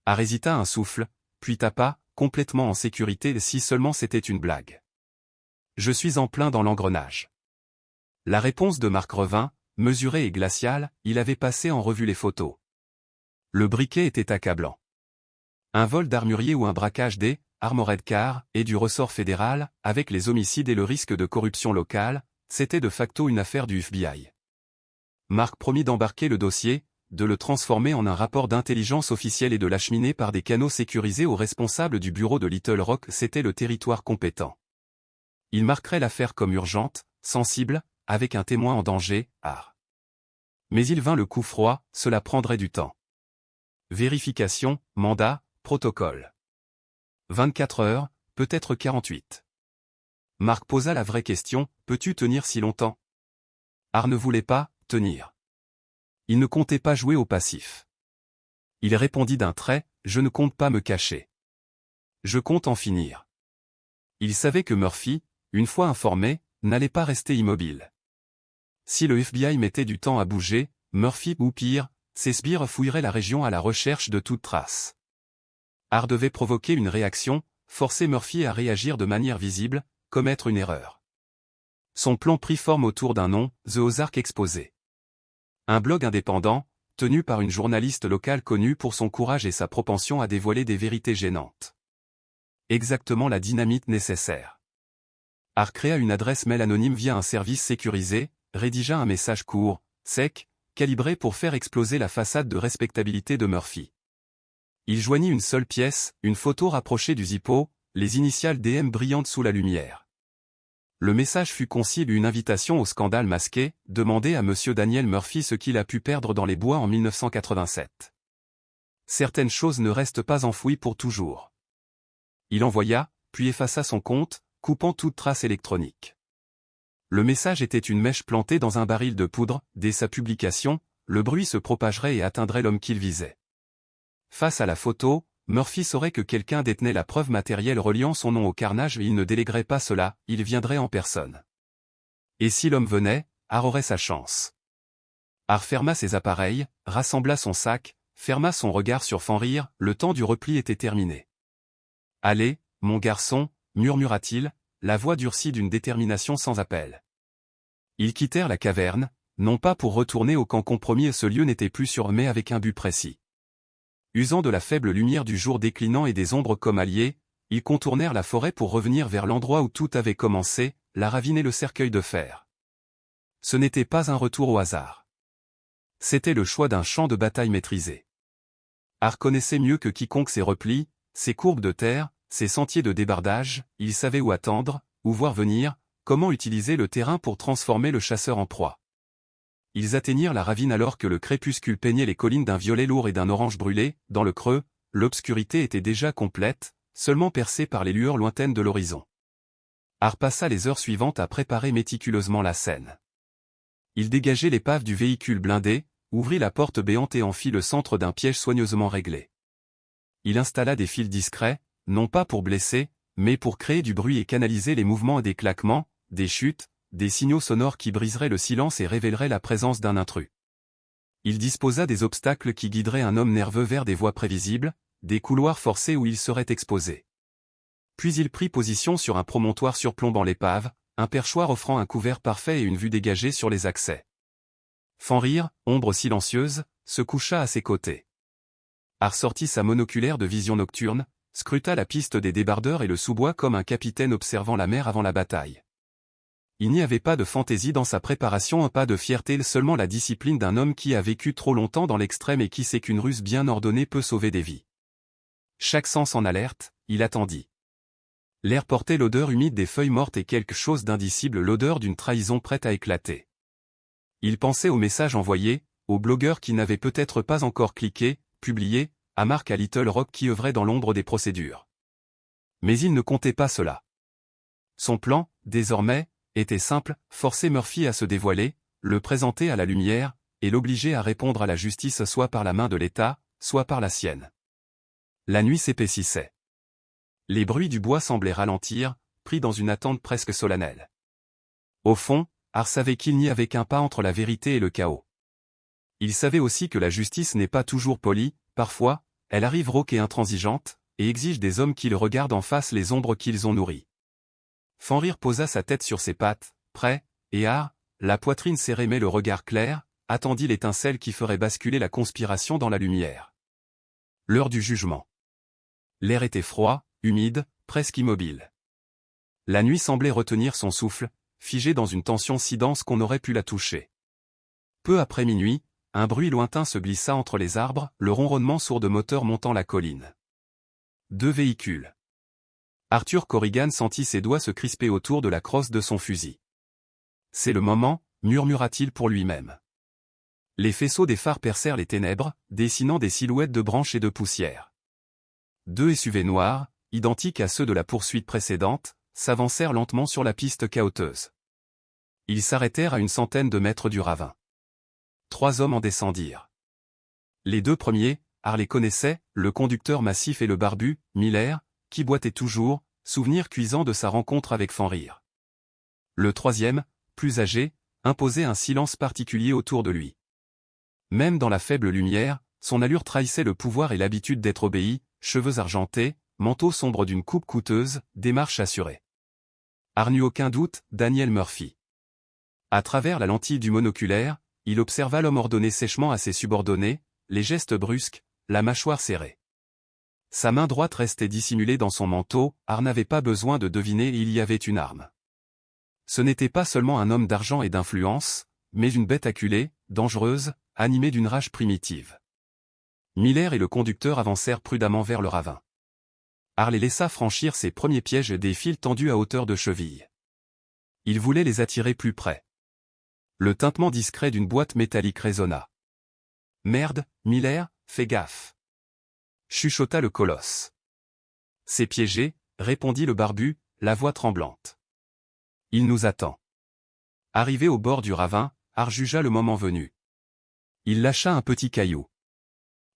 Ar hésita un souffle, puis tapa, complètement en sécurité si seulement c'était une blague. « Je suis en plein dans l'engrenage. » La réponse de Mark revint, mesurée et glaciale, il avait passé en revue les photos. Le briquet était accablant. Un vol d'armurier ou un braquage des Armored Car et du ressort fédéral, avec les homicides et le risque de corruption locale, c'était de facto une affaire du FBI. Mark promit d'embarquer le dossier, de le transformer en un rapport d'intelligence officiel et de l'acheminer par des canaux sécurisés aux responsables du bureau de Little Rock. C'était le territoire compétent. Il marquerait l'affaire comme urgente, sensible, avec un témoin en danger, Ar. Mais il vint le coup froid, cela prendrait du temps. Vérification, mandat, protocole. 24 heures, peut-être 48. Mark posa la vraie question, peux-tu tenir si longtemps? Ar ne voulait pas tenir. Il ne comptait pas jouer au passif. Il répondit d'un trait, je ne compte pas me cacher. Je compte en finir. Il savait que Murphy, une fois informé, n'allait pas rester immobile. Si le FBI mettait du temps à bouger, Murphy ou pire, ses sbires fouilleraient la région à la recherche de toute trace. Ar devait provoquer une réaction, forcer Murphy à réagir de manière visible, commettre une erreur. Son plan prit forme autour d'un nom, The Ozark Exposé. Un blog indépendant, tenu par une journaliste locale connue pour son courage et sa propension à dévoiler des vérités gênantes. Exactement la dynamite nécessaire. Ar créa une adresse mail anonyme via un service sécurisé, rédigea un message court, sec, calibré pour faire exploser la façade de respectabilité de Murphy. Il joignit une seule pièce, une photo rapprochée du Zippo, les initiales DM brillantes sous la lumière. Le message fut concis, une invitation au scandale masqué, demandez à Monsieur Daniel Murphy ce qu'il a pu perdre dans les bois en 1987. Certaines choses ne restent pas enfouies pour toujours. Il envoya, puis effaça son compte, coupant toute trace électronique. Le message était une mèche plantée dans un baril de poudre, dès sa publication, le bruit se propagerait et atteindrait l'homme qu'il visait. Face à la photo, Murphy saurait que quelqu'un détenait la preuve matérielle reliant son nom au carnage et il ne déléguerait pas cela, il viendrait en personne. Et si l'homme venait, Ar aurait sa chance. Ar ferma ses appareils, rassembla son sac, ferma son regard sur Fenrir, le temps du repli était terminé. Allez, mon garçon, murmura-t-il, la voix durcie d'une détermination sans appel. Ils quittèrent la caverne, non pas pour retourner au camp compromis, ce lieu n'était plus sûr, mais avec un but précis. Usant de la faible lumière du jour déclinant et des ombres comme alliés, ils contournèrent la forêt pour revenir vers l'endroit où tout avait commencé, la ravine et le cercueil de fer. Ce n'était pas un retour au hasard. C'était le choix d'un champ de bataille maîtrisé. Ar connaissait mieux que quiconque ses replis, ses courbes de terre, ses sentiers de débardage, il savait où attendre, où voir venir, comment utiliser le terrain pour transformer le chasseur en proie. Ils atteignirent la ravine alors que le crépuscule peignait les collines d'un violet lourd et d'un orange brûlé. Dans le creux, l'obscurité était déjà complète, seulement percée par les lueurs lointaines de l'horizon. Ar passa les heures suivantes à préparer méticuleusement la scène. Il dégageait l'épave du véhicule blindé, ouvrit la porte béante et en fit le centre d'un piège soigneusement réglé. Il installa des fils discrets, non pas pour blesser, mais pour créer du bruit et canaliser les mouvements, des claquements, des chutes, des signaux sonores qui briseraient le silence et révéleraient la présence d'un intrus. Il disposa des obstacles qui guideraient un homme nerveux vers des voies prévisibles, des couloirs forcés où il serait exposé. Puis il prit position sur un promontoire surplombant l'épave, un perchoir offrant un couvert parfait et une vue dégagée sur les accès. Fenrir, ombre silencieuse, se coucha à ses côtés. Ar sortit sa monoculaire de vision nocturne, scruta la piste des débardeurs et le sous-bois comme un capitaine observant la mer avant la bataille. Il n'y avait pas de fantaisie dans sa préparation, pas de fierté, seulement la discipline d'un homme qui a vécu trop longtemps dans l'extrême et qui sait qu'une ruse bien ordonnée peut sauver des vies. Chaque sens en alerte, il attendit. L'air portait l'odeur humide des feuilles mortes et quelque chose d'indicible, l'odeur d'une trahison prête à éclater. Il pensait aux messages envoyés, aux blogueurs qui n'avaient peut-être pas encore cliqué, publié, à Mark à Little Rock qui œuvrait dans l'ombre des procédures. Mais il ne comptait pas cela. Son plan, désormais, était simple, forcer Murphy à se dévoiler, le présenter à la lumière, et l'obliger à répondre à la justice soit par la main de l'État, soit par la sienne. La nuit s'épaississait. Les bruits du bois semblaient ralentir, pris dans une attente presque solennelle. Au fond, Ar savait qu'il n'y avait qu'un pas entre la vérité et le chaos. Il savait aussi que la justice n'est pas toujours polie, parfois, elle arrive rauque et intransigeante, et exige des hommes qui le regardent en face les ombres qu'ils ont nourries. Fenrir posa sa tête sur ses pattes, prêt, et Ar, la poitrine serrée mais le regard clair, attendit l'étincelle qui ferait basculer la conspiration dans la lumière. L'heure du jugement. L'air était froid, humide, presque immobile. La nuit semblait retenir son souffle, figée dans une tension si dense qu'on aurait pu la toucher. Peu après minuit, un bruit lointain se glissa entre les arbres, le ronronnement sourd de moteurs montant la colline. 2 véhicules. Arthur Corrigan sentit ses doigts se crisper autour de la crosse de son fusil. C'est le moment, murmura-t-il pour lui-même. Les faisceaux des phares percèrent les ténèbres, dessinant des silhouettes de branches et de poussière. 2 SUV noirs, identiques à ceux de la poursuite précédente, s'avancèrent lentement sur la piste cahoteuse. Ils s'arrêtèrent à une centaine de mètres du ravin. 3 hommes en descendirent. Les 2 premiers, Ar les connaissait, le conducteur massif et le barbu, Miller, qui boitait toujours, souvenir cuisant de sa rencontre avec Fenrir. Le 3e, plus âgé, imposait un silence particulier autour de lui. Même dans la faible lumière, son allure trahissait le pouvoir et l'habitude d'être obéi, cheveux argentés, manteau sombre d'une coupe coûteuse, démarche assurée. Ar n'eut aucun doute, Daniel Murphy. À travers la lentille du monoculaire, il observa l'homme ordonner sèchement à ses subordonnés, les gestes brusques, la mâchoire serrée. Sa main droite restait dissimulée dans son manteau, Ar n'avait pas besoin de deviner, il y avait une arme. Ce n'était pas seulement un homme d'argent et d'influence, mais une bête acculée, dangereuse, animée d'une rage primitive. Miller et le conducteur avancèrent prudemment vers le ravin. Ar les laissa franchir ses premiers pièges et des fils tendus à hauteur de cheville. Il voulait les attirer plus près. Le tintement discret d'une boîte métallique résonna. « Merde, Miller, fais gaffe !» chuchota le colosse. « C'est piégé », répondit le barbu, la voix tremblante. « Il nous attend. » Arrivé au bord du ravin, Ar jugea le moment venu. Il lâcha un petit caillou.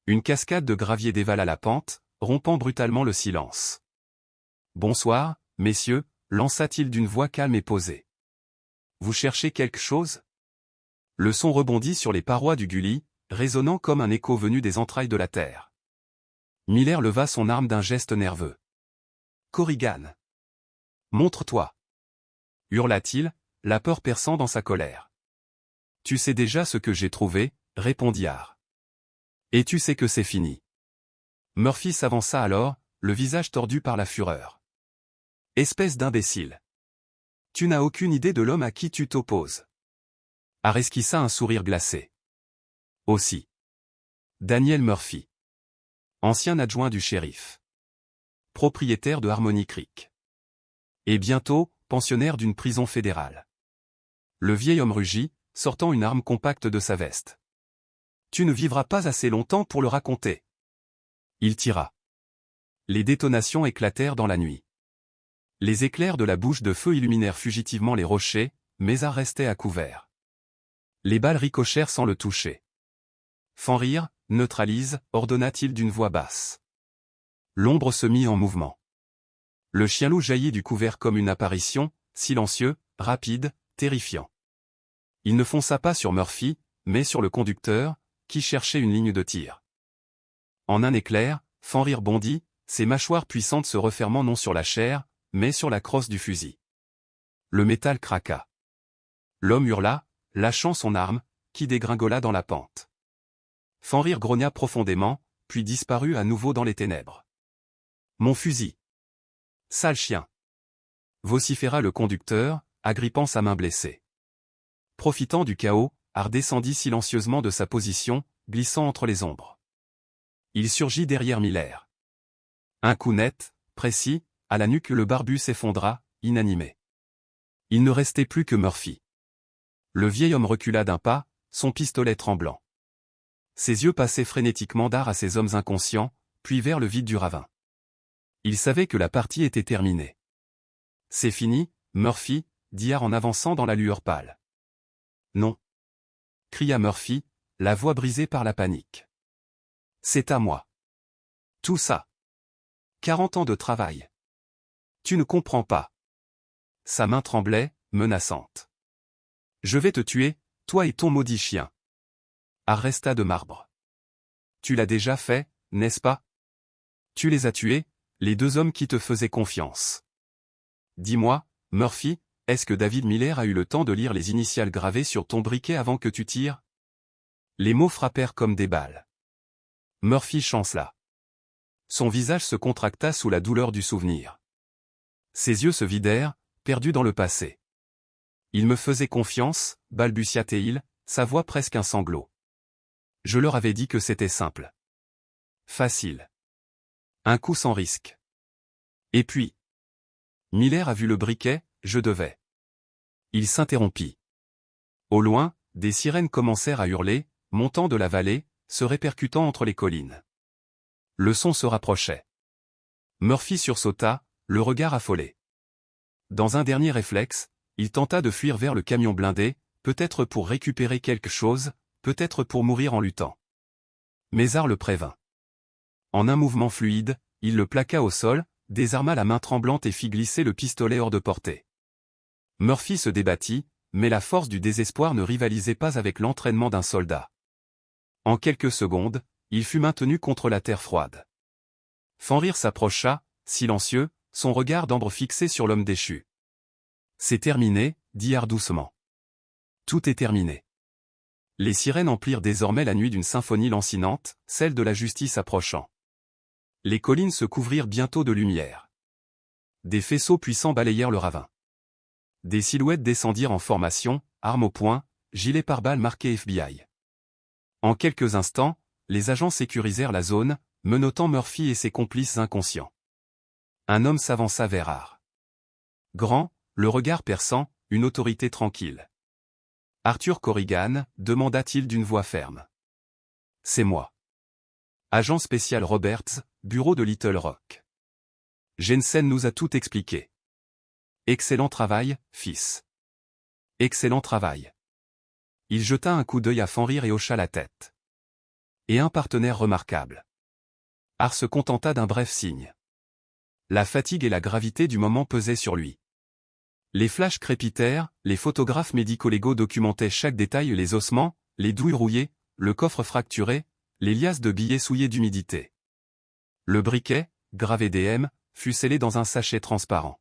Une cascade de gravier dévala la pente, rompant brutalement le silence. « Bonsoir, messieurs », lança-t-il d'une voix calme et posée. « Vous cherchez quelque chose ?» Le son rebondit sur les parois du gully, résonnant comme un écho venu des entrailles de la terre. Miller leva son arme d'un geste nerveux. Korrigan. Montre-toi. Hurla-t-il, la peur perçant dans sa colère. Tu sais déjà ce que j'ai trouvé, répondit Har. Et tu sais que c'est fini. Murphy s'avança alors, le visage tordu par la fureur. Espèce d'imbécile. Tu n'as aucune idée de l'homme à qui tu t'opposes. Har esquissa un sourire glacé. Aussi. Daniel Murphy. Ancien adjoint du shérif. Propriétaire de Harmony Creek. Et bientôt, pensionnaire d'une prison fédérale. Le vieil homme rugit, sortant une arme compacte de sa veste. Tu ne vivras pas assez longtemps pour le raconter. Il tira. Les détonations éclatèrent dans la nuit. Les éclairs de la bouche de feu illuminèrent fugitivement les rochers, mais Har restait à couvert. Les balles ricochèrent sans le toucher. Fenrir, neutralise, ordonna-t-il d'une voix basse. L'ombre se mit en mouvement. Le chien-loup jaillit du couvert comme une apparition, silencieux, rapide, terrifiant. Il ne fonça pas sur Murphy, mais sur le conducteur, qui cherchait une ligne de tir. En un éclair, Fenrir bondit, ses mâchoires puissantes se refermant non sur la chair, mais sur la crosse du fusil. Le métal craqua. L'homme hurla, lâchant son arme, qui dégringola dans la pente. Fenrir grogna profondément, puis disparut à nouveau dans les ténèbres. Mon fusil. Sale chien. Vociféra le conducteur, agrippant sa main blessée. Profitant du chaos, Har descendit silencieusement de sa position, glissant entre les ombres. Il surgit derrière Miller. Un coup net, précis, à la nuque le barbu s'effondra, inanimé. Il ne restait plus que Murphy. Le vieil homme recula d'un pas, son pistolet tremblant. Ses yeux passaient frénétiquement d'Har à ces hommes inconscients, puis vers le vide du ravin. Il savait que la partie était terminée. C'est fini, Murphy, dit Har en avançant dans la lueur pâle. Non. Cria Murphy, la voix brisée par la panique. C'est à moi. Tout ça. 40 ans de travail. Tu ne comprends pas. Sa main tremblait, menaçante. Je vais te tuer, toi et ton maudit chien. Har resta de marbre. Tu l'as déjà fait, n'est-ce pas? Tu les as tués, les deux hommes qui te faisaient confiance. Dis-moi, Murphy, est-ce que David Miller a eu le temps de lire les initiales gravées sur ton briquet avant que tu tires? Les mots frappèrent comme des balles. Murphy chancela. Son visage se contracta sous la douleur du souvenir. Ses yeux se vidèrent, perdus dans le passé. Il me faisait confiance, balbutia-t-il, sa voix presque un sanglot. Je leur avais dit que c'était simple. Facile. Un coup sans risque. Et puis. Miller a vu le briquet, je devais. Il s'interrompit. Au loin, des sirènes commencèrent à hurler, montant de la vallée, se répercutant entre les collines. Le son se rapprochait. Murphy sursauta, le regard affolé. Dans un dernier réflexe, il tenta de fuir vers le camion blindé, peut-être pour récupérer quelque chose, peut-être pour mourir en luttant. Mais Har le prévint. En un mouvement fluide, il le plaqua au sol, désarma la main tremblante et fit glisser le pistolet hors de portée. Murphy se débattit, mais la force du désespoir ne rivalisait pas avec l'entraînement d'un soldat. En quelques secondes, il fut maintenu contre la terre froide. Fenrir s'approcha, silencieux, son regard d'ambre fixé sur l'homme déchu. C'est terminé, dit Har doucement. Tout est terminé. Les sirènes emplirent désormais la nuit d'une symphonie lancinante, celle de la justice approchant. Les collines se couvrirent bientôt de lumière. Des faisceaux puissants balayèrent le ravin. Des silhouettes descendirent en formation, armes au poing, gilets pare-balles marqués FBI. En quelques instants, les agents sécurisèrent la zone, menottant Murphy et ses complices inconscients. Un homme s'avança vers Har. Grand, le regard perçant, une autorité tranquille. Arthur Korrigan, demanda-t-il d'une voix ferme. C'est moi. Agent spécial Roberts, bureau de Little Rock. Jensen nous a tout expliqué. Excellent travail, fils. Excellent travail. Il jeta un coup d'œil à Fenrir et hocha la tête. Et un partenaire remarquable. Har se contenta d'un bref signe. La fatigue et la gravité du moment pesaient sur lui. Les flashs crépitèrent, les photographes médico-légaux documentaient chaque détail, les ossements, les douilles rouillées, le coffre fracturé, les liasses de billets souillés d'humidité. Le briquet, gravé DM, fut scellé dans un sachet transparent.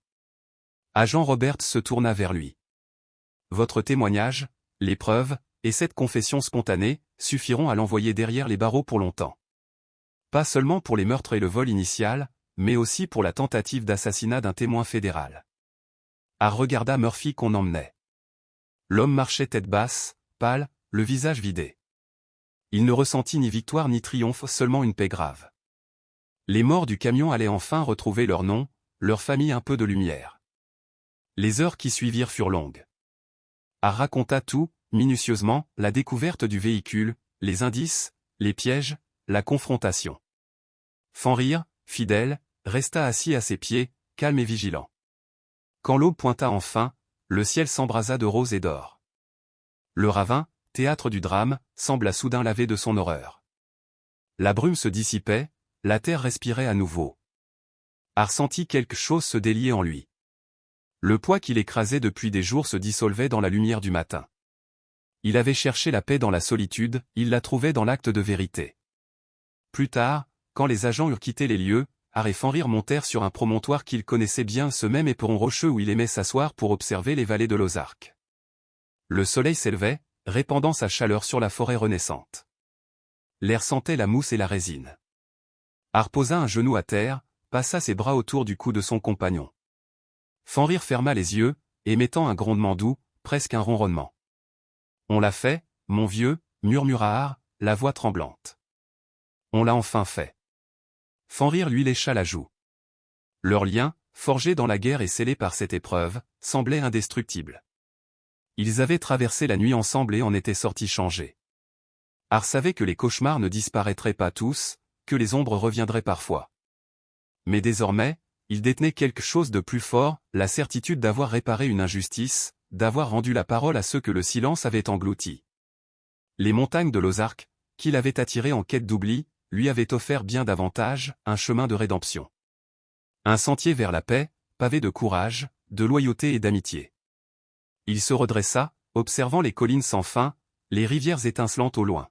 Agent Roberts se tourna vers lui. Votre témoignage, les preuves, et cette confession spontanée, suffiront à l'envoyer derrière les barreaux pour longtemps. Pas seulement pour les meurtres et le vol initial, mais aussi pour la tentative d'assassinat d'un témoin fédéral. Har regarda Murphy qu'on emmenait. L'homme marchait tête basse, pâle, le visage vidé. Il ne ressentit ni victoire ni triomphe, seulement une paix grave. Les morts du camion allaient enfin retrouver leur nom, leur famille, un peu de lumière. Les heures qui suivirent furent longues. Har raconta tout, minutieusement, la découverte du véhicule, les indices, les pièges, la confrontation. Fenrir, fidèle, resta assis à ses pieds, calme et vigilant. Quand l'aube pointa enfin, le ciel s'embrasa de rose et d'or. Le ravin, théâtre du drame, sembla soudain lavé de son horreur. La brume se dissipait, la terre respirait à nouveau. Har sentit quelque chose se délier en lui. Le poids qu'il écrasait depuis des jours se dissolvait dans la lumière du matin. Il avait cherché la paix dans la solitude, il la trouvait dans l'acte de vérité. Plus tard, quand les agents eurent quitté les lieux, Har et Fenrir montèrent sur un promontoire qu'ils connaissaient bien, ce même éperon rocheux où il aimait s'asseoir pour observer les vallées de l'Ozark. Le soleil s'élevait, répandant sa chaleur sur la forêt renaissante. L'air sentait la mousse et la résine. Har posa un genou à terre, passa ses bras autour du cou de son compagnon. Fenrir ferma les yeux, émettant un grondement doux, presque un ronronnement. « On l'a fait, mon vieux » murmura Har, la voix tremblante. « On l'a enfin fait. » Fenrir lui lécha la joue. Leur lien, forgé dans la guerre et scellé par cette épreuve, semblait indestructible. Ils avaient traversé la nuit ensemble et en étaient sortis changés. Har savait que les cauchemars ne disparaîtraient pas tous, que les ombres reviendraient parfois. Mais désormais, il détenait quelque chose de plus fort, la certitude d'avoir réparé une injustice, d'avoir rendu la parole à ceux que le silence avait engloutis. Les montagnes de l'Ozark, qu'il avait attirées en quête d'oubli, lui avaient offert bien davantage, un chemin de rédemption. Un sentier vers la paix, pavé de courage, de loyauté et d'amitié. Il se redressa, observant les collines sans fin, les rivières étincelantes au loin.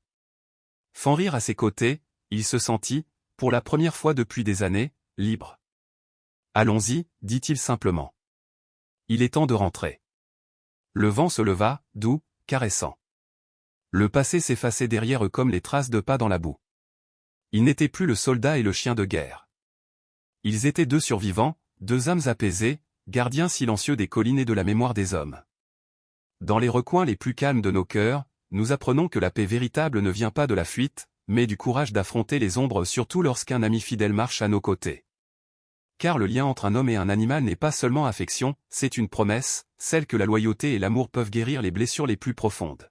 Fenrir à ses côtés, il se sentit, pour la première fois depuis des années, libre. « Allons-y » dit-il simplement. « Il est temps de rentrer. » Le vent se leva, doux, caressant. Le passé s'effaçait derrière eux comme les traces de pas dans la boue. Ils n'étaient plus le soldat et le chien de guerre. Ils étaient deux survivants, deux âmes apaisées, gardiens silencieux des collines et de la mémoire des hommes. Dans les recoins les plus calmes de nos cœurs, nous apprenons que la paix véritable ne vient pas de la fuite, mais du courage d'affronter les ombres, surtout lorsqu'un ami fidèle marche à nos côtés. Car le lien entre un homme et un animal n'est pas seulement affection, c'est une promesse, celle que la loyauté et l'amour peuvent guérir les blessures les plus profondes.